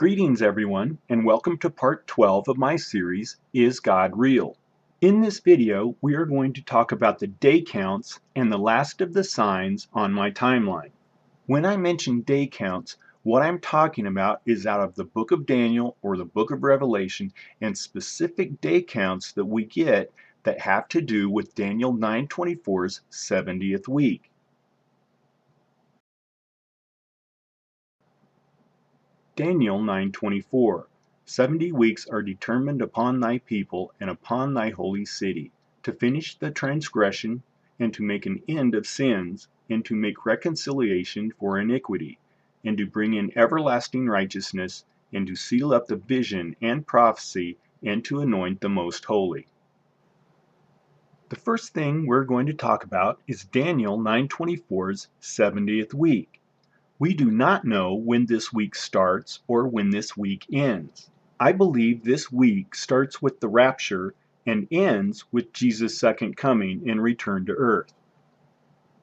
Greetings everyone, and welcome to part 12 of my series, Is God Real? In this video, we are going to talk about the day counts and the last of the signs on my timeline. When I mention day counts, what I'm talking about is out of the book of Daniel or the book of Revelation and specific day counts that we get that have to do with Daniel 9:24's 70th week. Daniel 9:24 70 weeks are determined upon thy people and upon thy holy city, to finish the transgression, and to make an end of sins, and to make reconciliation for iniquity, and to bring in everlasting righteousness, and to seal up the vision and prophecy, and to anoint the most holy. The first thing we're going to talk about is Daniel 9:24's 70th week. We do not know when this week starts or when this week ends. I believe this week starts with the rapture and ends with Jesus' second coming and return to earth.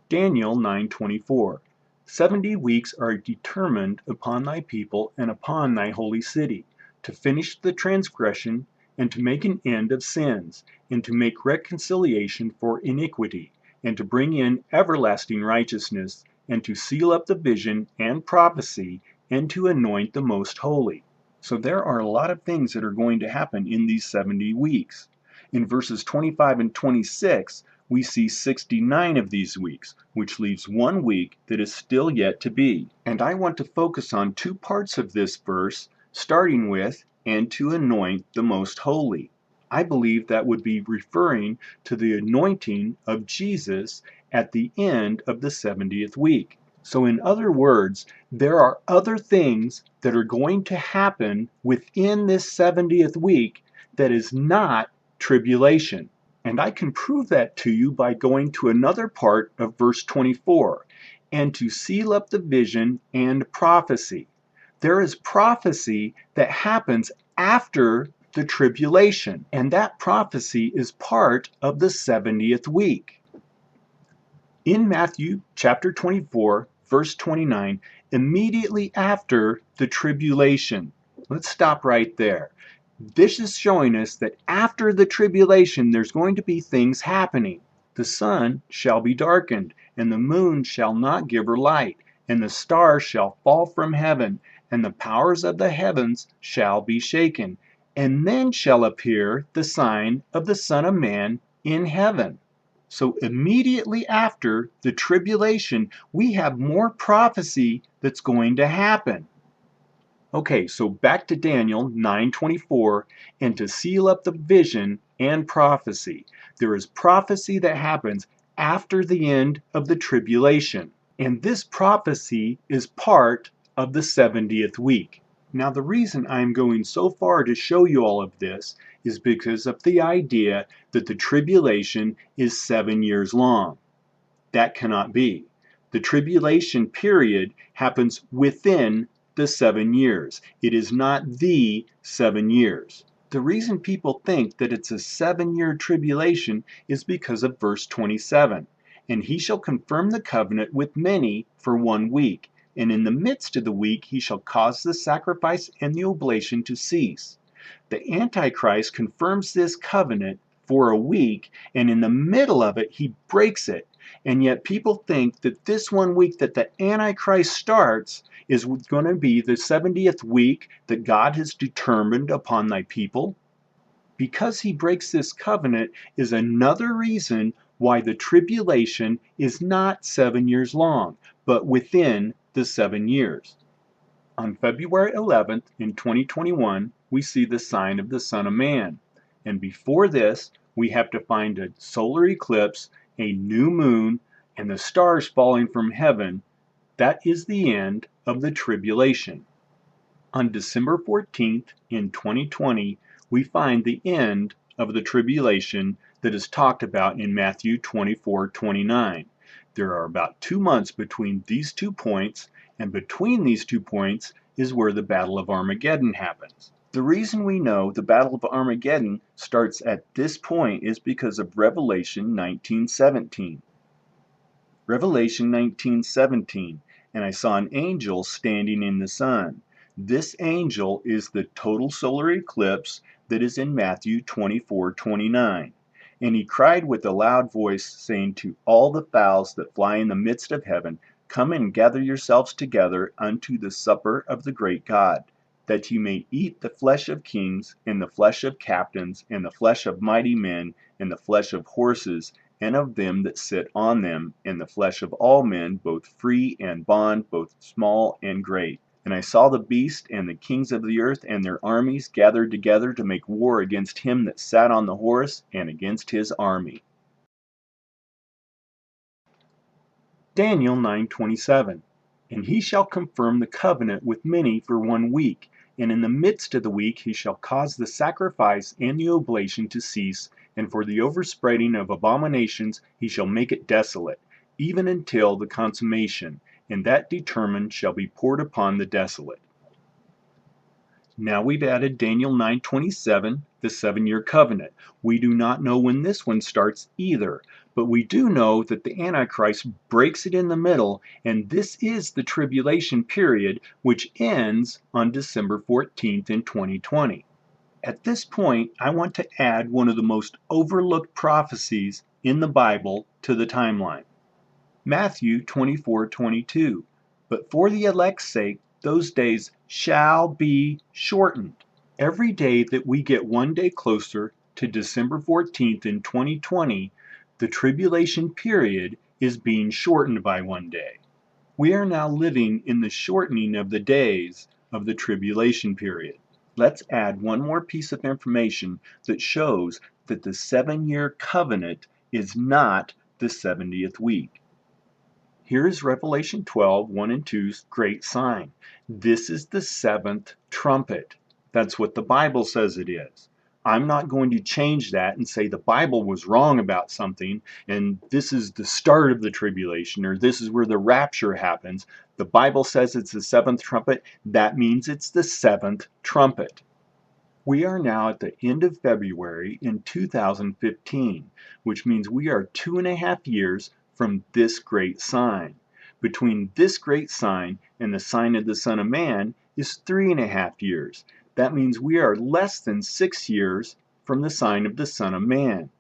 Daniel 9:24 70 weeks are determined upon thy people and upon thy holy city, to finish the transgression, and to make an end of sins, and to make reconciliation for iniquity, and to bring in everlasting righteousness, and to seal up the vision and prophecy, and to anoint the most holy. So there are a lot of things that are going to happen in these 70 weeks. In verses 25 and 26, we see 69 of these weeks, which leaves one week that is still yet to be. And I want to focus on two parts of this verse, starting with, and to anoint the most holy. I believe that would be referring to the anointing of Jesus at the end of the 70th week. So in other words, there are other things that are going to happen within this 70th week that is not tribulation. And I can prove that to you by going to another part of verse 24, and to seal up the vision and prophecy. There is prophecy that happens after the tribulation, and that prophecy is part of the 70th week. In Matthew chapter 24, verse 29, immediately after the tribulation. Let's stop right there. This is showing us that after the tribulation, there's going to be things happening. The sun shall be darkened, and the moon shall not give her light, and the stars shall fall from heaven, and the powers of the heavens shall be shaken. And then shall appear the sign of the Son of Man in heaven. So immediately after the tribulation, we have more prophecy that's going to happen. Okay, so back to Daniel 9:24, and to seal up the vision and prophecy. There is prophecy that happens after the end of the tribulation, and this prophecy is part of the 70th week. Now the reason I'm going so far to show you all of this is because of the idea that the tribulation is 7 years long. That cannot be. The tribulation period happens within the 7 years. It is not the 7 years. The reason people think that it's a 7-year tribulation is because of verse 27. And he shall confirm the covenant with many for 1 week. And in the midst of the week he shall cause the sacrifice and the oblation to cease. The Antichrist confirms this covenant for a week, and in the middle of it he breaks it. And yet people think that this 1 week that the Antichrist starts is going to be the 70th week that God has determined upon thy people. Because he breaks this covenant is another reason why the tribulation is not 7 years long, but within the 7 years. On February 11th in 2021, we see the sign of the Son of Man. And before this, we have to find a solar eclipse, a new moon, and the stars falling from heaven. That is the end of the tribulation. On December 14th in 2020, we find the end of the tribulation that is talked about in Matthew 24:29. There are about 2 months between these 2 points, and between these 2 points is where the Battle of Armageddon happens. The reason we know the Battle of Armageddon starts at this point is because of Revelation 19:17. Revelation 19:17, and I saw an angel standing in the sun. This angel is the total solar eclipse that is in Matthew 24:29. And he cried with a loud voice, saying to all the fowls that fly in the midst of heaven, Come and gather yourselves together unto the supper of the great God, that ye may eat the flesh of kings, and the flesh of captains, and the flesh of mighty men, and the flesh of horses, and of them that sit on them, and the flesh of all men, both free and bond, both small and great. And I saw the beast and the kings of the earth and their armies gathered together to make war against him that sat on the horse and against his army. Daniel 9:27. And he shall confirm the covenant with many for 1 week, and in the midst of the week he shall cause the sacrifice and the oblation to cease, and for the overspreading of abominations he shall make it desolate, even until the consummation, and that determined shall be poured upon the desolate. Now we've added Daniel 9:27, the 7-year covenant. We do not know when this one starts either, but we do know that the Antichrist breaks it in the middle, and this is the tribulation period, which ends on December 14th in 2020. At this point, I want to add one of the most overlooked prophecies in the Bible to the timeline. Matthew 24:22. But for the elect's sake, those days shall be shortened. Every day that we get 1 day closer to December 14th in 2020, the tribulation period is being shortened by 1 day. We are now living in the shortening of the days of the tribulation period. Let's add one more piece of information that shows that the 7-year covenant is not the 70th week. Here is Revelation 12:1 and 2's great sign. This is the 7th trumpet. That's what the Bible says it is. I'm not going to change that and say the Bible was wrong about something and this is the start of the tribulation or this is where the rapture happens. The Bible says it's the 7th trumpet. That means it's the 7th trumpet. We are now at the end of February in 2015, which means we are 2.5 years from this great sign. Between this great sign and the sign of the Son of Man is 3.5 years. That means we are less than 6 years from the sign of the Son of Man.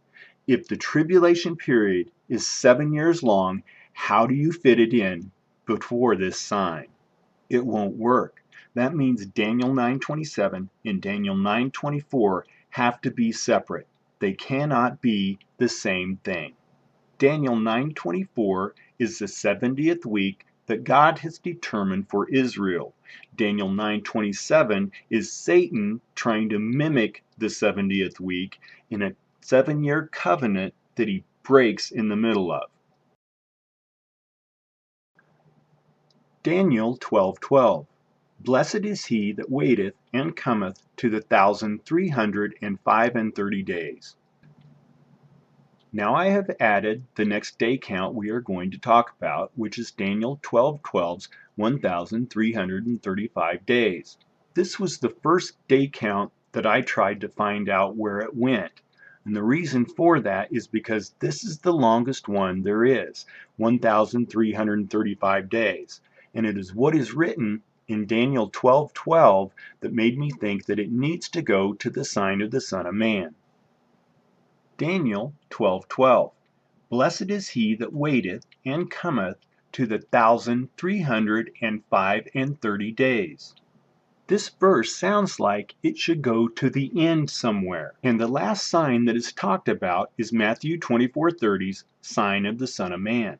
If the tribulation period is 7 years long, how do you fit it in before this sign? It won't work. That means Daniel 9:27 and Daniel 9:24 have to be separate. They cannot be the same thing. Daniel 9:24 is the 70th week that God has determined for Israel. Daniel 9:27 is Satan trying to mimic the 70th week in a 7-year covenant that he breaks in the middle of. Daniel 12:12. Blessed is he that waiteth and cometh to the 1,335 days. Now I have added the next day count we are going to talk about, which is Daniel 12:12's 1,335 days. This was the first day count that I tried to find out where it went. And the reason for that is because this is the longest one there is, 1,335 days. And it is what is written in Daniel 12:12 that made me think that it needs to go to the sign of the Son of Man. Daniel 12:12. Blessed is he that waiteth and cometh to the 1,335 days. This verse sounds like it should go to the end somewhere. And the last sign that is talked about is Matthew 24:30's sign of the Son of Man.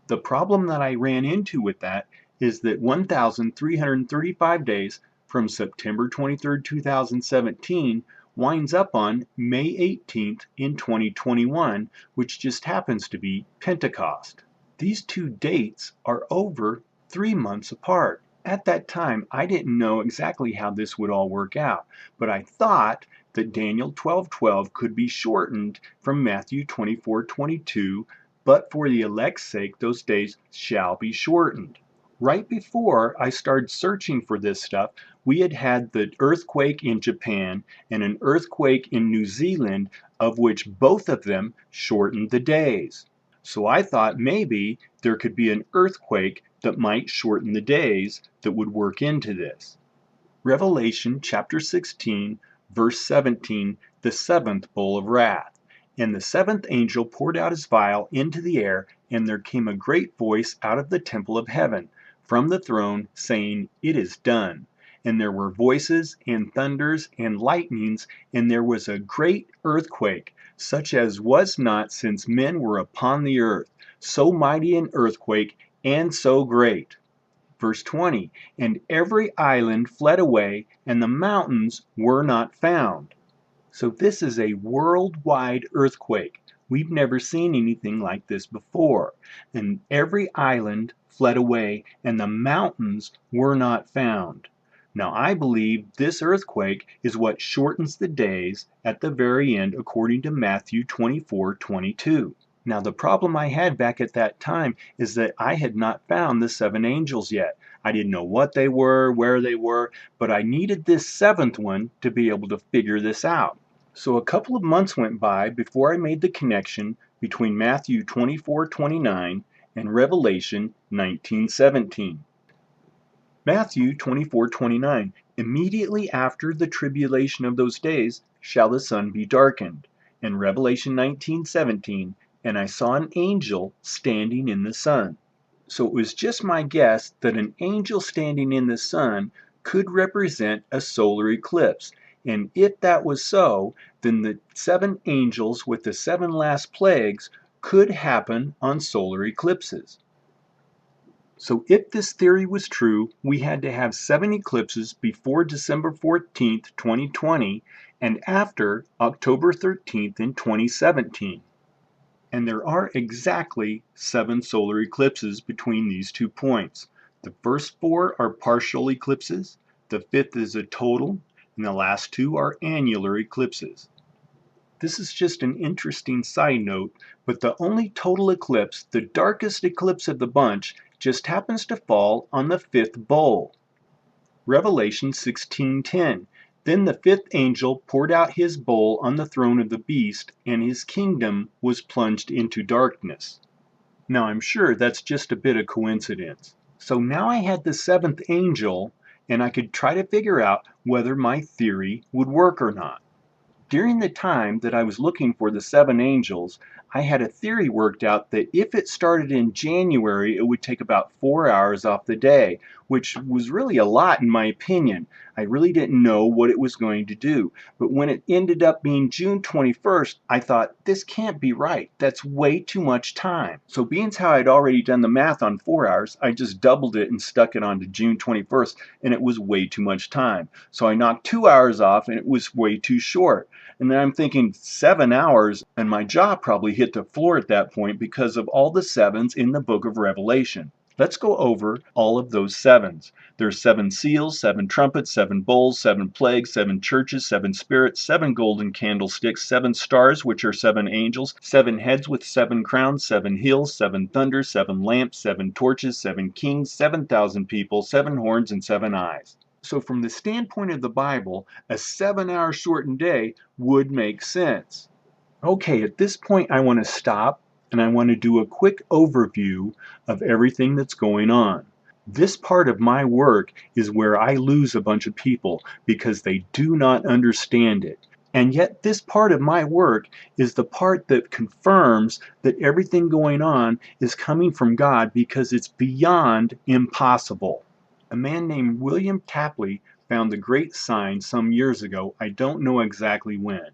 The problem that I ran into with that is that 1,335 days from September 23rd, 2017 winds up on May 18th in 2021, which just happens to be Pentecost. These two dates are over 3 months apart. At that time, I didn't know exactly how this would all work out, but I thought that Daniel 12:12 could be shortened from Matthew 24:22, but for the elect's sake, those days shall be shortened. Right before I started searching for this stuff, we had had the earthquake in Japan and an earthquake in New Zealand, of which both of them shortened the days. So I thought maybe there could be an earthquake that might shorten the days that would work into this. Revelation chapter 16, verse 17, the seventh bowl of wrath. And the seventh angel poured out his vial into the air, and there came a great voice out of the temple of heaven, from the throne, saying, It is done. And there were voices, and thunders, and lightnings, and there was a great earthquake, such as was not since men were upon the earth, so mighty an earthquake, and so great. Verse 20, and every island fled away, and the mountains were not found. So this is a worldwide earthquake. We've never seen anything like this before. And every island fled away, and the mountains were not found. Now I believe this earthquake is what shortens the days at the very end, according to Matthew 24:22. Now the problem I had back at that time is that I had not found the seven angels yet. I didn't know what they were, where they were, but I needed this seventh one to be able to figure this out. So a couple of months went by before I made the connection between Matthew 24:29 and Revelation 19:17. Matthew 24:29, immediately after the tribulation of those days shall the sun be darkened. And Revelation 19:17, and I saw an angel standing in the sun. So it was just my guess that an angel standing in the sun could represent a solar eclipse. And if that was so, then the seven angels with the seven last plagues could happen on solar eclipses. So if this theory was true, we had to have 7 eclipses before December 14th, 2020, and after October 13th in 2017. And there are exactly 7 solar eclipses between these 2 points. The first 4 are partial eclipses, the 5th is a total, and the last 2 are annular eclipses. This is just an interesting side note, but the only total eclipse, the darkest eclipse of the bunch, just happens to fall on the 5th bowl. Revelation 16:10. Then the 5th angel poured out his bowl on the throne of the beast, and his kingdom was plunged into darkness. Now I'm sure that's just a bit of coincidence. So now I had the 7th angel, and I could try to figure out whether my theory would work or not. During the time that I was looking for the 7 angels, I had a theory worked out that if it started in January, it would take about 4 hours off the day, which was really a lot in my opinion. I really didn't know what it was going to do. But when it ended up being June 21st, I thought, this can't be right. That's way too much time. So being how I'd already done the math on 4 hours, I just doubled it and stuck it onto June 21st, and it was way too much time. So I knocked 2 hours off, and it was way too short. And then I'm thinking 7 hours, and my jaw probably hit the floor at that point because of all the sevens in the book of Revelation. Let's go over all of those sevens. There's 7 seals, 7 trumpets, 7 bowls, 7 plagues, 7 churches, 7 spirits, 7 golden candlesticks, 7 stars, which are 7 angels, 7 heads with 7 crowns, 7 hills, 7 thunders, 7 lamps, 7 torches, 7 kings, 7,000 people, 7 horns, and 7 eyes. So from the standpoint of the Bible, a 7-hour shortened day would make sense. Okay, at this point I want to stop and I want to do a quick overview of everything that's going on. This part of my work is where I lose a bunch of people because they do not understand it. And yet this part of my work is the part that confirms that everything going on is coming from God because it's beyond impossible. A man named William Tapley found the great sign some years ago. I don't know exactly when.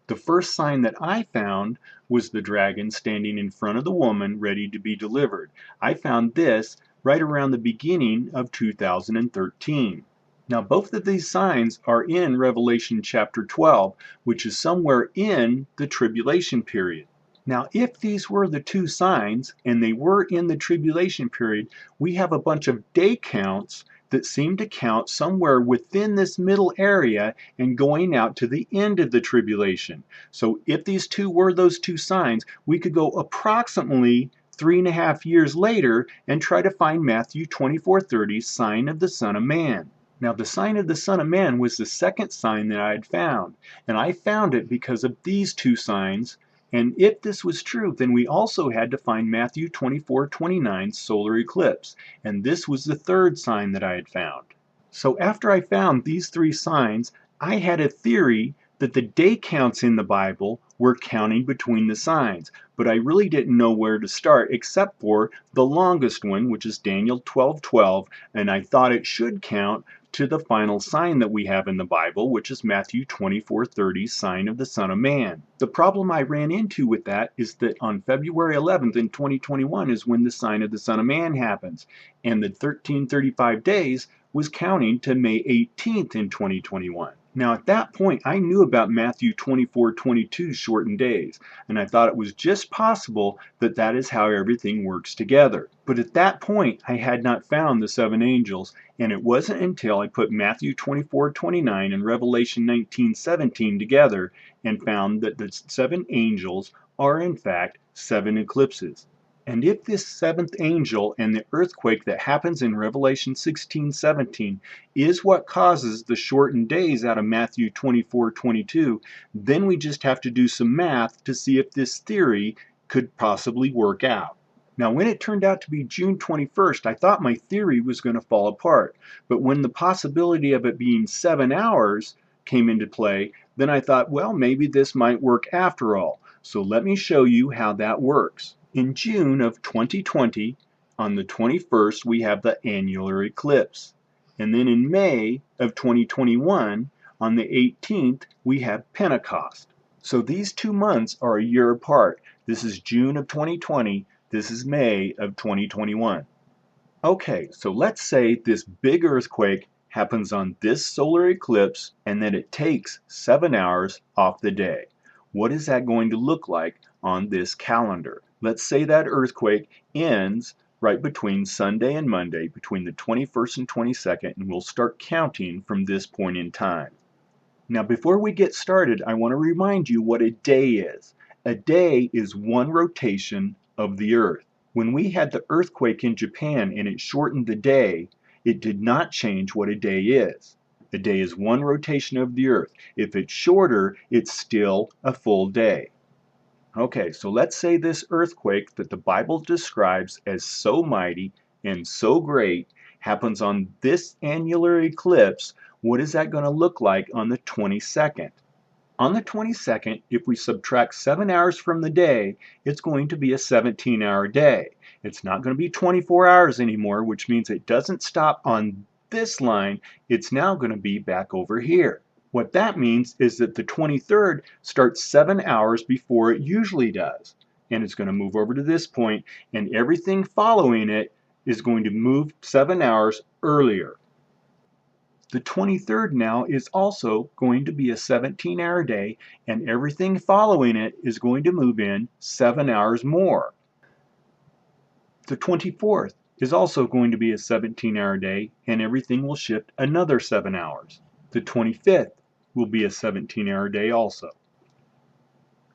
The first sign that I found was the dragon standing in front of the woman ready to be delivered. I found this right around the beginning of 2013. Now both of these signs are in Revelation chapter 12, which is somewhere in the tribulation period. Now if these were the 2 signs, and they were in the tribulation period, we have a bunch of day counts that seem to count somewhere within this middle area and going out to the end of the tribulation. So if these 2 were those 2 signs, we could go approximately 3.5 years later and try to find Matthew 24:30, sign of the Son of Man. Now the sign of the Son of Man was the second sign that I had found, and I found it because of these 2 signs And if this was true, then we also had to find Matthew 24:29 solar eclipse, and this was the third sign that I had found. So after I found these three signs, I had a theory that the day counts in the Bible were counting between the signs, but I really didn't know where to start except for the longest one, which is Daniel 12:12, and I thought it should count to the final sign that we have in the Bible, which is Matthew 24:30, sign of the Son of Man. The problem I ran into with that is that on February 11th in 2021 is when the sign of the Son of Man happens, and the 1335 days was counting to May 18th in 2021. Now at that point I knew about Matthew 24:22 shortened days, and I thought it was just possible that that is how everything works together. But at that point I had not found the seven angels, and it wasn't until I put Matthew 24:29 and Revelation 19:17 together and found that the seven angels are in fact seven eclipses. And if this seventh angel and the earthquake that happens in Revelation 16:17 is what causes the shortened days out of Matthew 24:22, then we just have to do some math to see if this theory could possibly work out. Now, when it turned out to be June 21st, I thought my theory was going to fall apart. But when the possibility of it being 7 hours came into play, then I thought, well, maybe this might work after all. So let me show you how that works. In June of 2020, on the 21st, we have the annular eclipse. And then in May of 2021, on the 18th, we have Pentecost. So these 2 months are a year apart. This is June of 2020, this is May of 2021. Okay, so let's say this big earthquake happens on this solar eclipse and that it takes 7 hours off the day. What is that going to look like on this calendar? Let's say that earthquake ends right between Sunday and Monday, between the 21st and 22nd, and we'll start counting from this point in time. Now, before we get started, I want to remind you what a day is. A day is one rotation of the Earth. When we had the earthquake in Japan and it shortened the day, it did not change what a day is. A day is one rotation of the Earth. If it's shorter, it's still a full day. Okay, so let's say this earthquake that the Bible describes as so mighty and so great happens on this annular eclipse. What is that going to look like on the 22nd? On the 22nd, if we subtract 7 hours from the day, it's going to be a 17-hour day. It's not going to be 24 hours anymore, which means it doesn't stop on this line. It's now going to be back over here. What that means is that the 23rd starts 7 hours before it usually does. And it's going to move over to this point, and everything following it is going to move 7 hours earlier. The 23rd now is also going to be a 17-hour day, and everything following it is going to move in 7 hours more. The 24th is also going to be a 17-hour day, and everything will shift another 7 hours. The 25th will be a 17-hour day also.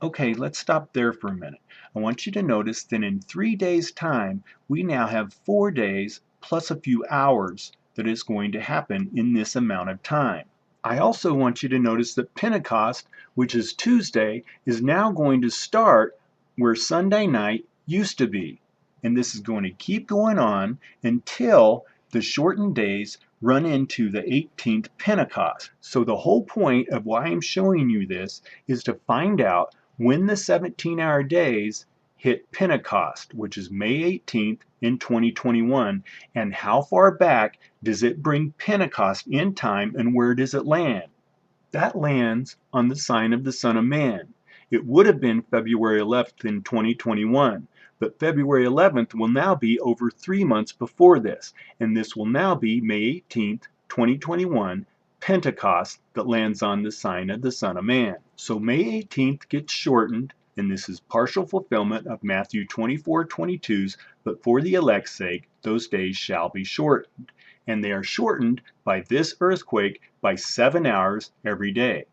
Okay, let's stop there for a minute. I want you to notice that in 3 days' time, we now have 4 days plus a few hours that is going to happen in this amount of time. I also want you to notice that Pentecost, which is Tuesday, is now going to start where Sunday night used to be. And this is going to keep going on until the shortened days run into the 18th Pentecost. So the whole point of why I'm showing you this is to find out when the 17-hour days hit Pentecost, which is May 18th in 2021, and how far back does it bring Pentecost in time, and where does it land? That lands on the sign of the Son of Man. It would have been February 11th in 2021, but February 11th will now be over 3 months before this, and this will now be May 18th, 2021, Pentecost, that lands on the sign of the Son of Man. So May 18th gets shortened, and this is partial fulfillment of Matthew 24:22's, but for the elect's sake, those days shall be shortened. And they are shortened by this earthquake by 7 hours every day.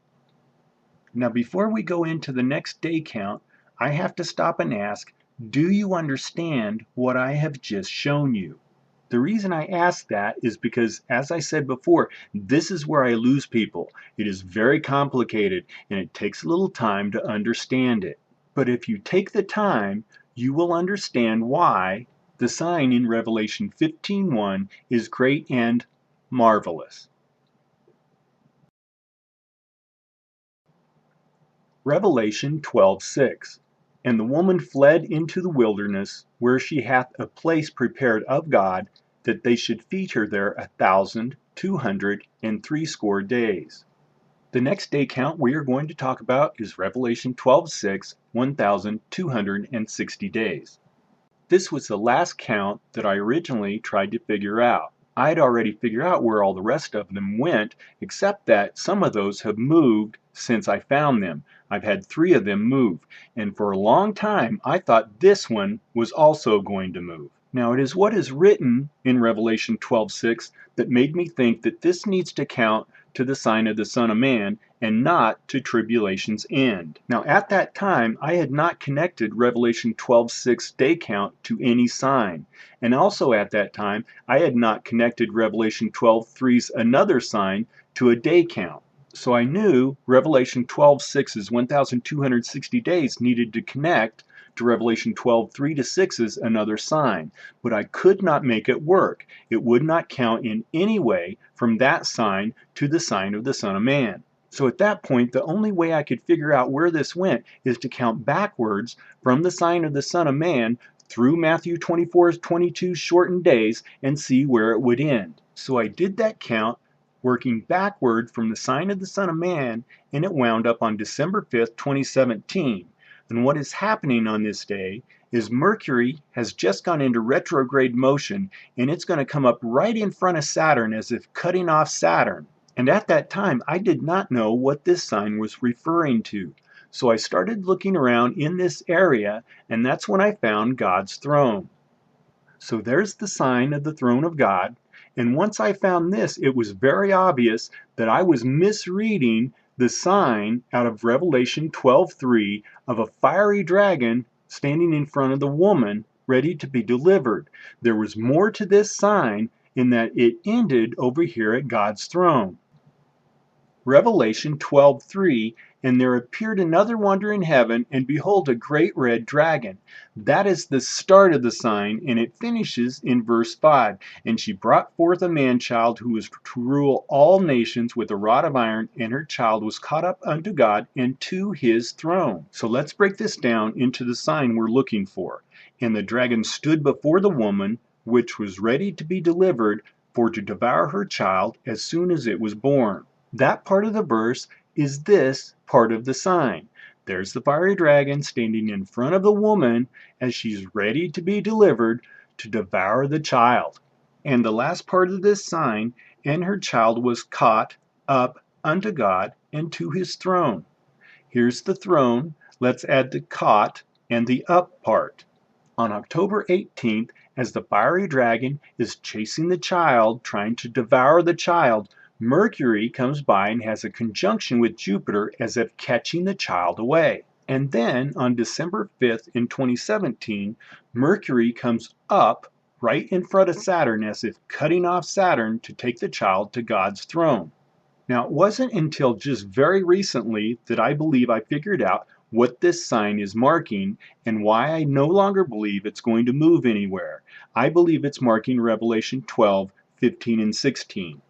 Now, before we go into the next day count, I have to stop and ask, do you understand what I have just shown you? The reason I ask that is because, as I said before, this is where I lose people. It is very complicated, and it takes a little time to understand it. But if you take the time, you will understand why the sign in Revelation 15:1 is great and marvelous. Revelation 12:6. And the woman fled into the wilderness, where she hath a place prepared of God, that they should feed her there 1,260 days. The next day count we are going to talk about is Revelation 12:6, 1,260 days. This was the last count that I originally tried to figure out. I'd already figured out where all the rest of them went, except that some of those have moved since I found them. I've had 3 of them move, and for a long time I thought this one was also going to move. Now it is what is written in Revelation 12:6 that made me think that this needs to count to the sign of the Son of Man and not to tribulation's end. Now at that time I had not connected Revelation 12:6 day count to any sign, and also at that time I had not connected Revelation 12:3's another sign to a day count. So I knew Revelation 12:6's 1,260 days needed to connect to Revelation 12:3 to 6's another sign, but I could not make it work. It would not count in any way from that sign to the sign of the Son of Man. So at that point, the only way I could figure out where this went is to count backwards from the sign of the Son of Man through Matthew 24:22 shortened days and see where it would end. So I did that count, working backward from the sign of the Son of Man, and it wound up on December 5th, 2017. And what is happening on this day is Mercury has just gone into retrograde motion, and it's going to come up right in front of Saturn as if cutting off Saturn. And at that time, I did not know what this sign was referring to. So I started looking around in this area, and that's when I found God's throne. So there's the sign of the throne of God. And once I found this, it was very obvious that I was misreading the sign out of Revelation 12:3 of a fiery dragon standing in front of the woman ready to be delivered. There was more to this sign in that it ended over here at God's throne. Revelation 12:3, and there appeared another wonder in heaven, and behold, a great red dragon. That is the start of the sign, and it finishes in verse 5. And she brought forth a man-child who was to rule all nations with a rod of iron, and her child was caught up unto God and to his throne. So let's break this down into the sign we're looking for. And the dragon stood before the woman, which was ready to be delivered, for to devour her child as soon as it was born. That part of the verse is this part of the sign. There's the fiery dragon standing in front of the woman as she's ready to be delivered to devour the child. And the last part of this sign, and her child was caught up unto God and to his throne. Here's the throne. Let's add the caught and the up part. On October 18th, as the fiery dragon is chasing the child, trying to devour the child, Mercury comes by and has a conjunction with Jupiter as if catching the child away. And then on December 5th in 2017, Mercury comes up right in front of Saturn as if cutting off Saturn to take the child to God's throne. Now, it wasn't until just very recently that I believe I figured out what this sign is marking and why I no longer believe it's going to move anywhere. I believe it's marking Revelation 12:15 and 16.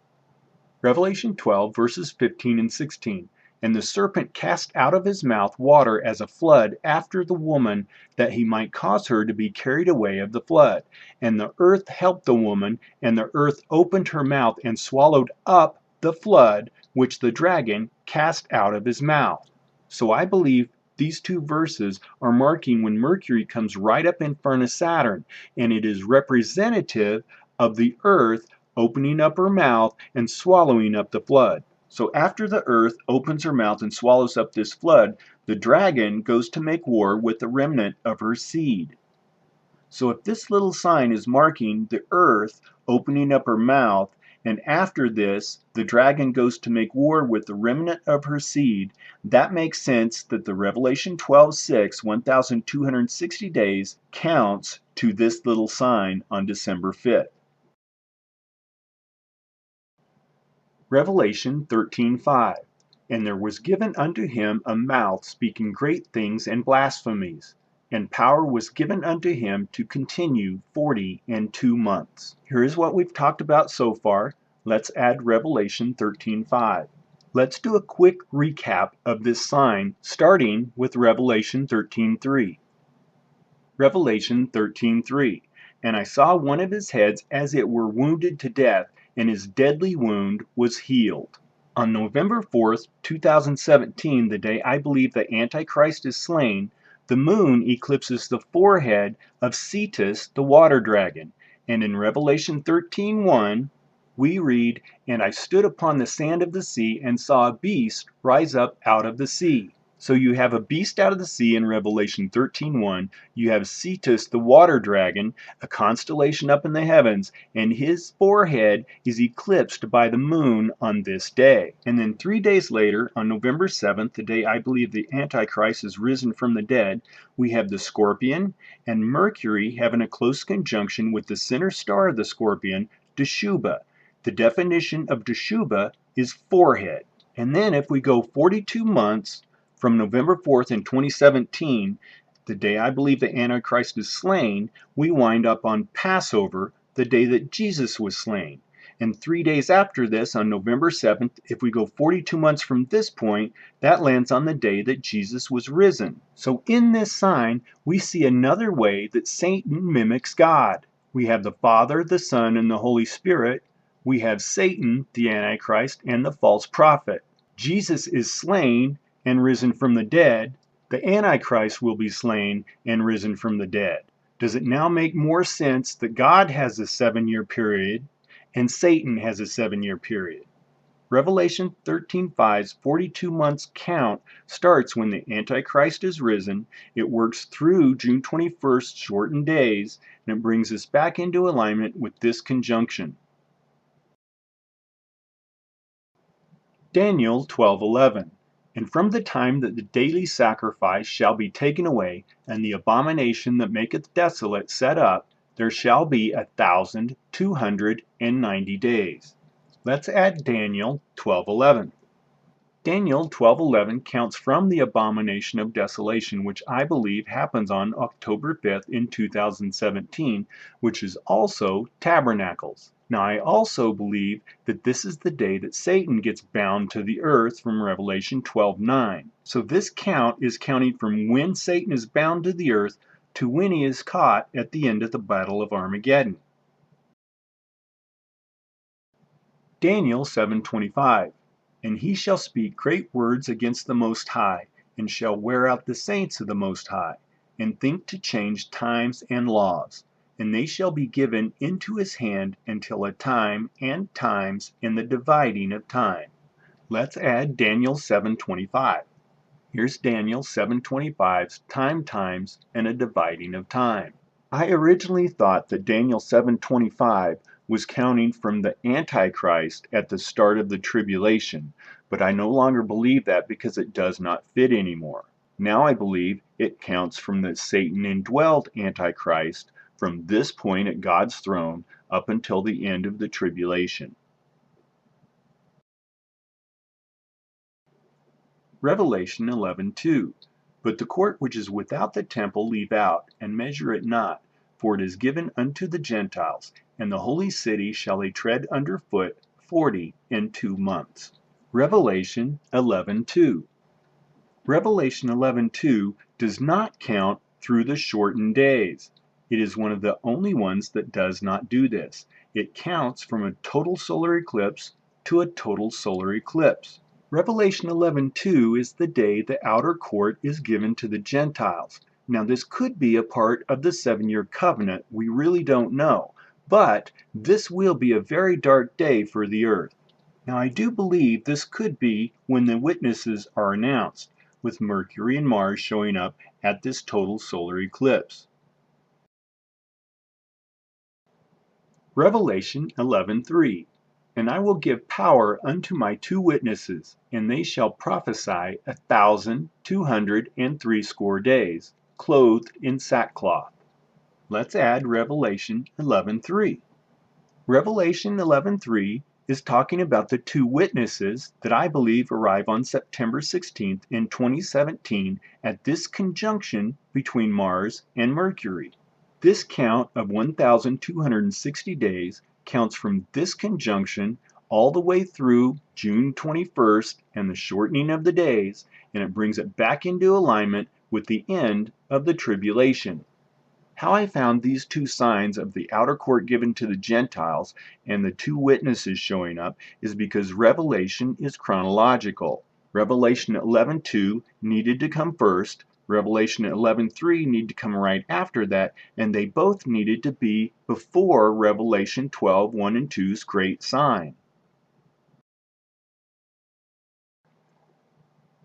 Revelation 12 verses 15 and 16. And the serpent cast out of his mouth water as a flood after the woman, that he might cause her to be carried away of the flood. And the earth helped the woman, and the earth opened her mouth and swallowed up the flood which the dragon cast out of his mouth. So I believe these 2 verses are marking when Mercury comes right up in front of Saturn, and it is representative of the earth opening up her mouth and swallowing up the flood. So after the earth opens her mouth and swallows up this flood, the dragon goes to make war with the remnant of her seed. So if this little sign is marking the earth opening up her mouth, and after this the dragon goes to make war with the remnant of her seed, that makes sense that the Revelation 12:6, 1,260 days, counts to this little sign on December 5th. Revelation 13:5. And there was given unto him a mouth speaking great things and blasphemies, and power was given unto him to continue 42 months. Here is what we've talked about so far. Let's add Revelation 13:5. Let's do a quick recap of this sign, starting with Revelation 13:3. Revelation 13:3. And I saw one of his heads as it were wounded to death, and his deadly wound was healed. On November 4th, 2017, the day I believe the Antichrist is slain, the moon eclipses the forehead of Cetus, the water dragon. And in Revelation 13:1, we read, And I stood upon the sand of the sea, and saw a beast rise up out of the sea. So you have a beast out of the sea in Revelation 13:1. You have Cetus, the water dragon, a constellation up in the heavens, and his forehead is eclipsed by the moon on this day. And then 3 days later, on November 7th, the day I believe the Antichrist is risen from the dead, we have the scorpion and Mercury having a close conjunction with the center star of the scorpion, Teshubah. The definition of Teshubah is forehead. And then if we go 42 months, from November 4th in 2017, the day I believe the Antichrist is slain, we wind up on Passover, the day that Jesus was slain. And 3 days after this, on November 7th, if we go 42 months from this point, that lands on the day that Jesus was risen. So in this sign, we see another way that Satan mimics God. We have the Father, the Son, and the Holy Spirit. We have Satan, the Antichrist, and the false prophet. Jesus is slain and risen from the dead. The Antichrist will be slain and risen from the dead. Does it now make more sense that God has a 7-year period and Satan has a 7-year period? Revelation 13:5's 42 months count starts when the Antichrist is risen. It works through June 21st shortened days, and it brings us back into alignment with this conjunction. Daniel 12:11. And from the time that the daily sacrifice shall be taken away, and the abomination that maketh desolate set up, there shall be 1,290 days. Let's add Daniel 12:11. Daniel 12:11 counts from the abomination of desolation, which I believe happens on October 5th in 2017, which is also Tabernacles. Now I also believe that this is the day that Satan gets bound to the earth from Revelation 12:9. So this count is counting from when Satan is bound to the earth to when he is caught at the end of the Battle of Armageddon. Daniel 7:25. And he shall speak great words against the Most High, and shall wear out the saints of the Most High, and think to change times and laws. And they shall be given into his hand until a time and times in the dividing of time. Let's add Daniel 7:25. Here's Daniel 7:25's times, and a dividing of time. I originally thought that Daniel 7:25 was counting from the Antichrist at the start of the tribulation, but I no longer believe that because it does not fit anymore. Now I believe it counts from the Satan-indwelled Antichrist from this point at God's throne up until the end of the tribulation. Revelation 11:2. But the court which is without the temple leave out, and measure it not, for it is given unto the Gentiles, and the holy city shall they tread under foot 42 months. Revelation 11:2. Revelation 11:2 does not count through the shortened days. It is one of the only ones that does not do this. It counts from a total solar eclipse to a total solar eclipse. Revelation 11:2 is the day the outer court is given to the Gentiles. Now this could be a part of the 7-year covenant, we really don't know, but this will be a very dark day for the earth. Now I do believe this could be when the witnesses are announced, with Mercury and Mars showing up at this total solar eclipse. Revelation 11:3. And I will give power unto my 2 witnesses, and they shall prophesy 1,260 days, clothed in sackcloth. Let's add Revelation 11:3. Revelation 11:3 is talking about the two witnesses that I believe arrive on September 16th in 2017 at this conjunction between Mars and Mercury. This count of 1,260 days counts from this conjunction all the way through June 21st and the shortening of the days, and it brings it back into alignment with the end of the tribulation. How I found these two signs of the outer court given to the Gentiles and the two witnesses showing up is because Revelation is chronological. Revelation 11:2 needed to come first, Revelation 11:3 needed to come right after that, and they both needed to be before Revelation 12:1 and 2's great sign.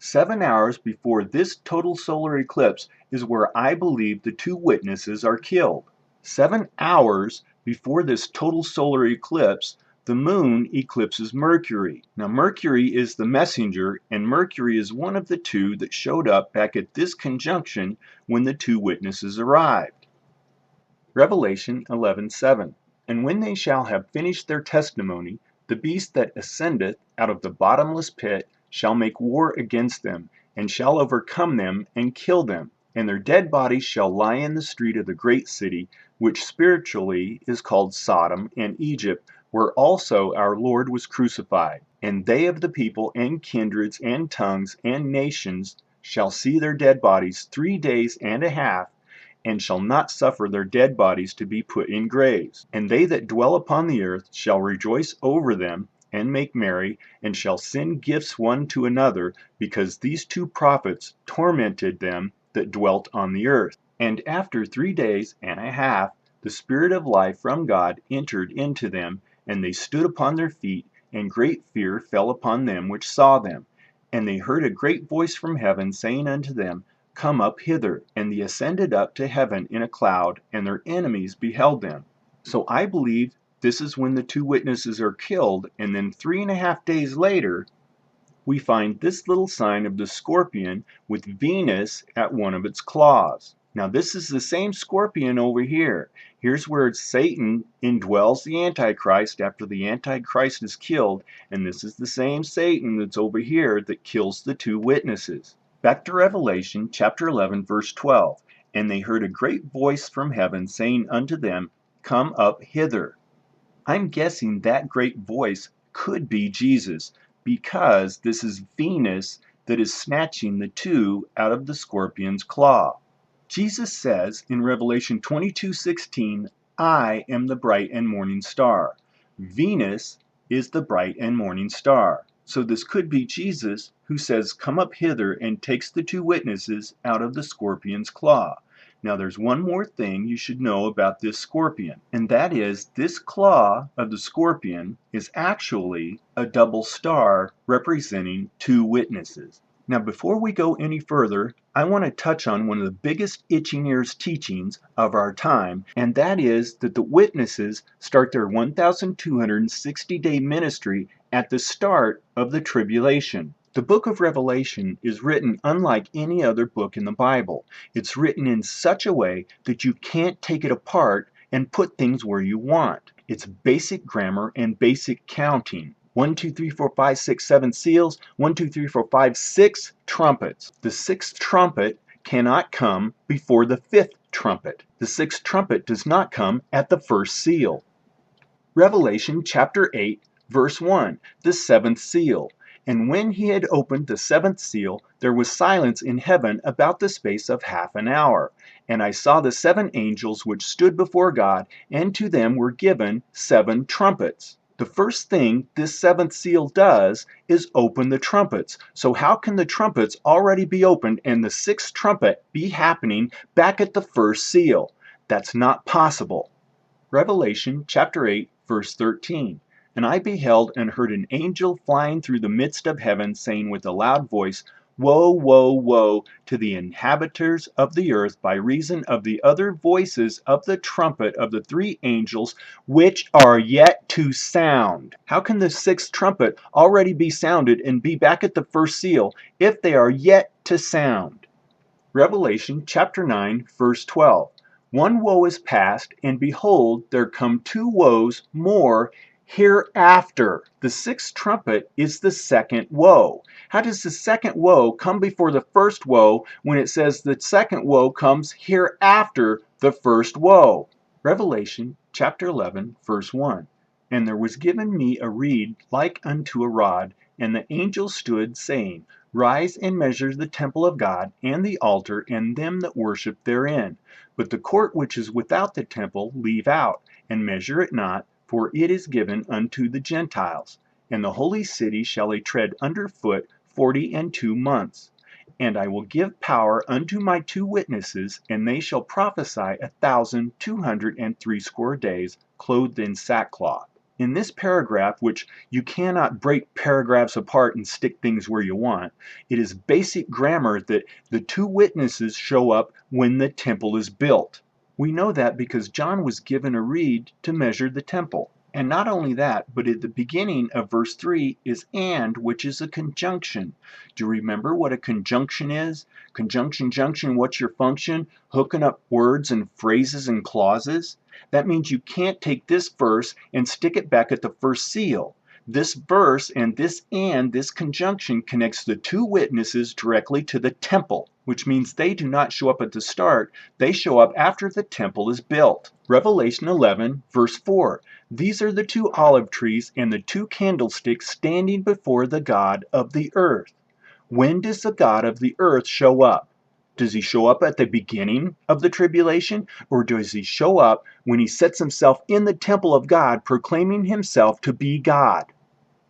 7 hours before this total solar eclipse is where I believe the two witnesses are killed. 7 hours before this total solar eclipse, the moon eclipses Mercury. Now, Mercury is the messenger, and Mercury is one of the two that showed up back at this conjunction when the two witnesses arrived. Revelation 11:7. And when they shall have finished their testimony, the beast that ascendeth out of the bottomless pit shall make war against them, and shall overcome them, and kill them. And their dead bodies shall lie in the street of the great city, which spiritually is called Sodom and Egypt, where also our Lord was crucified. And they of the people, and kindreds, and tongues, and nations shall see their dead bodies 3 days and a half, and shall not suffer their dead bodies to be put in graves. And they that dwell upon the earth shall rejoice over them, and make merry, and shall send gifts one to another, because these two prophets tormented them that dwelt on the earth. And after 3 days and a half, the Spirit of life from God entered into them, and they stood upon their feet, and great fear fell upon them which saw them. And they heard a great voice from heaven, saying unto them, Come up hither. And they ascended up to heaven in a cloud, and their enemies beheld them. So I believe this is when the two witnesses are killed, and then 3.5 days later, we find this little sign of the scorpion with Venus at one of its claws. Now this is the same scorpion over here. Here's where Satan indwells the Antichrist after the Antichrist is killed, and this is the same Satan that's over here that kills the two witnesses. Back to Revelation chapter 11 verse 12. And they heard a great voice from heaven saying unto them, Come up hither. I'm guessing that great voice could be Jesus, because this is Venus that is snatching the two out of the scorpion's claw. Jesus says in Revelation 22:16, I am the bright and morning star. Venus is the bright and morning star. So this could be Jesus who says, Come up hither, and takes the two witnesses out of the scorpion's claw. Now there's one more thing you should know about this scorpion, and that is this claw of the scorpion is actually a double star representing two witnesses. Now before we go any further, I want to touch on one of the biggest itching ears teachings of our time, and that is that the witnesses start their 1,260-day ministry at the start of the tribulation. The book of Revelation is written unlike any other book in the Bible. It's written in such a way that you can't take it apart and put things where you want. It's basic grammar and basic counting. 1, 2, 3, 4, 5, 6, 7 seals. 1, 2, 3, 4, 5, 6 trumpets. The sixth trumpet cannot come before the fifth trumpet. The sixth trumpet does not come at the first seal. Revelation chapter 8, verse 1, the seventh seal. And when he had opened the seventh seal, there was silence in heaven about the space of half an hour. And I saw the 7 angels which stood before God, and to them were given 7 trumpets. The first thing this seventh seal does is open the trumpets. So how can the trumpets already be opened and the sixth trumpet be happening back at the first seal? That's not possible. Revelation chapter 8, verse 13. And I beheld and heard an angel flying through the midst of heaven, saying with a loud voice, Woe, woe, woe to the inhabitants of the earth, by reason of the other voices of the trumpet of the 3 angels which are yet to sound. How can the sixth trumpet already be sounded and be back at the first seal if they are yet to sound? Revelation chapter 9, verse 12. One woe is past, and behold, there come 2 woes more, hereafter. The sixth trumpet is the second woe. How does the second woe come before the first woe when it says the second woe comes hereafter the first woe? Revelation chapter 11, verse 1. And there was given me a reed like unto a rod, and the angel stood, saying, Rise and measure the temple of God, and the altar, and them that worship therein. But the court which is without the temple leave out, and measure it not, for it is given unto the Gentiles. And the holy city shall they tread under foot 42 months. And I will give power unto my 2 witnesses, and they shall prophesy 1,260 days, clothed in sackcloth. In this paragraph, which you cannot break paragraphs apart and stick things where you want, it is basic grammar that the 2 witnesses show up when the temple is built. We know that because John was given a reed to measure the temple. And not only that, but at the beginning of verse 3 is and, which is a conjunction. Do you remember what a conjunction is? Conjunction, junction, what's your function? Hooking up words and phrases and clauses. That means you can't take this verse and stick it back at the first seal. This verse and this conjunction connects the 2 witnesses directly to the temple, which means they do not show up at the start, they show up after the temple is built. Revelation 11, verse 4. These are the 2 olive trees and the 2 candlesticks standing before the God of the earth. When does the God of the earth show up? Does he show up at the beginning of the tribulation, or does he show up when he sets himself in the temple of God, proclaiming himself to be God?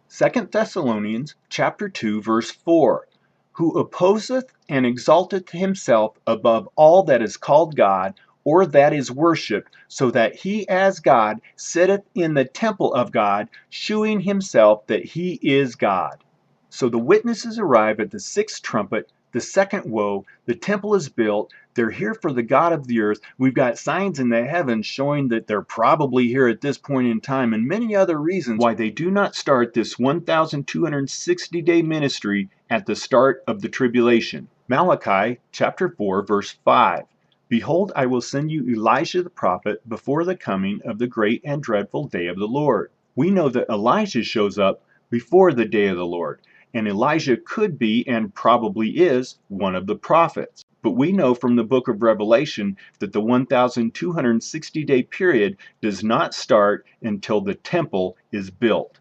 2 Thessalonians chapter 2, verse 4. Who opposeth and exalteth himself above all that is called God, or that is worshipped, so that he as God sitteth in the temple of God, shewing himself that he is God. So the witnesses arrive at the 6th trumpet, the second woe, the temple is built, they're here for the God of the earth. We've got signs in the heavens showing that they're probably here at this point in time, and many other reasons why they do not start this 1,260-day ministry at the start of the tribulation. Malachi chapter 4, verse 5. Behold, I will send you Elijah the prophet before the coming of the great and dreadful day of the Lord. We know that Elijah shows up before the day of the Lord, and Elijah could be and probably is one of the prophets. But we know from the book of Revelation that the 1,260-day period does not start until the temple is built.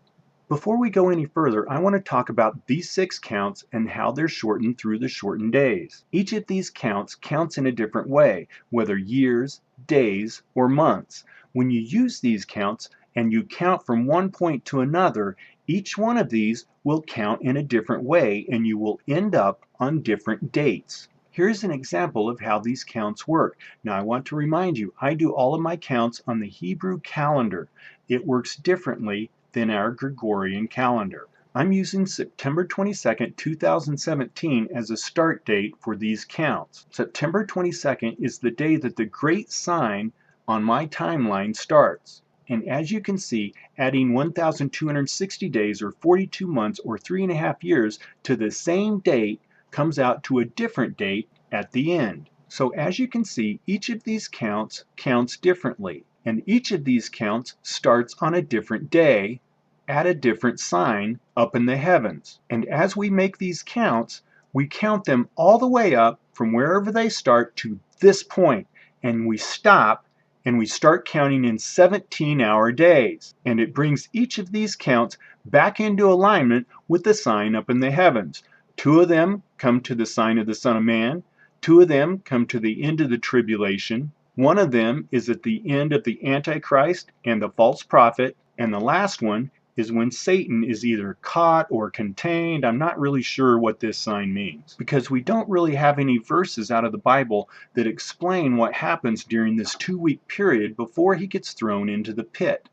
Before we go any further, I want to talk about these 6 counts and how they're shortened through the shortened days. Each of these counts in a different way, whether years, days, or months. When you use these counts and you count from one point to another, each one of these will count in a different way and you will end up on different dates. Here's an example of how these counts work. Now I want to remind you, I do all of my counts on the Hebrew calendar. It works differently than our Gregorian calendar. I'm using September 22nd, 2017 as a start date for these counts. September 22nd is the day that the great sign on my timeline starts. And as you can see, adding 1,260 days or 42 months or 3.5 years to the same date comes out to a different date at the end. So as you can see, each of these counts counts differently. And each of these counts starts on a different day at a different sign up in the heavens. And as we make these counts, we count them all the way up from wherever they start to this point, and we stop and we start counting in 17-hour days. And it brings each of these counts back into alignment with the sign up in the heavens. 2 of them come to the sign of the Son of Man. 2 of them come to the end of the tribulation. 1 of them is at the end of the Antichrist and the false prophet. And the last one is when Satan is either caught or contained. I'm not really sure what this sign means, because we don't really have any verses out of the Bible that explain what happens during this 2-week period before he gets thrown into the pit.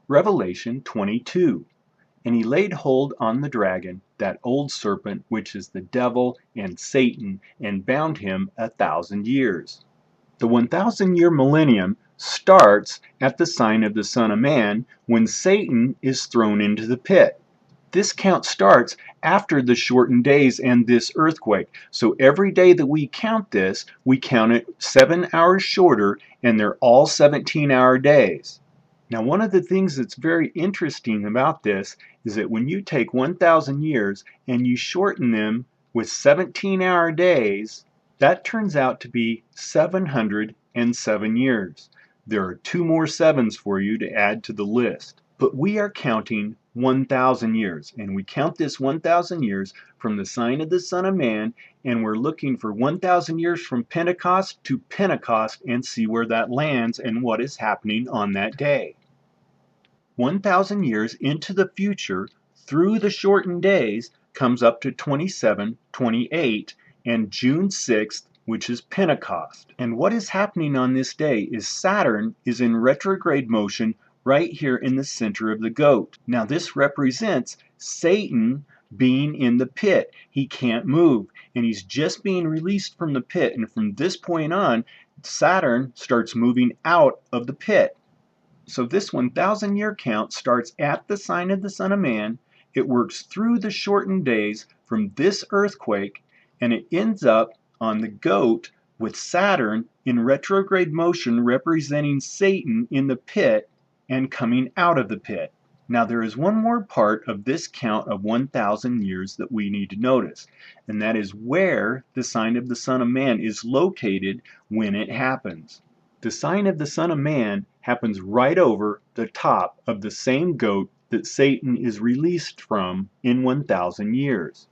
Revelation 22. And he laid hold on the dragon, that old serpent, which is the devil and Satan, and bound him 1,000 years. The 1,000-year millennium starts at the sign of the Son of Man when Satan is thrown into the pit. This count starts after the shortened days and this earthquake. So every day that we count this, we count it 7 hours shorter, and they're all 17-hour days. Now, one of the things that's very interesting about this is that when you take 1,000 years and you shorten them with 17-hour days, that turns out to be 707 years. There are 2 more sevens for you to add to the list. But we are counting 1,000 years, and we count this 1,000 years from the sign of the Son of Man, and we're looking for 1,000 years from Pentecost to Pentecost and see where that lands and what is happening on that day. 1,000 years into the future through the shortened days comes up to 2728 and June 6th, which is Pentecost. And what is happening on this day is Saturn is in retrograde motion right here in the center of the goat. Now this represents Satan being in the pit. He can't move, and he's just being released from the pit, and from this point on, Saturn starts moving out of the pit. So this 1,000 year count starts at the sign of the Son of Man. It works through the shortened days from this earthquake, and it ends up on the goat with Saturn in retrograde motion representing Satan in the pit and coming out of the pit. Now there is one more part of this count of 1,000 years that we need to notice, and that is where the sign of the Son of Man is located when it happens. The sign of the Son of Man happens right over the top of the same goat that Satan is released from in 1,000 years.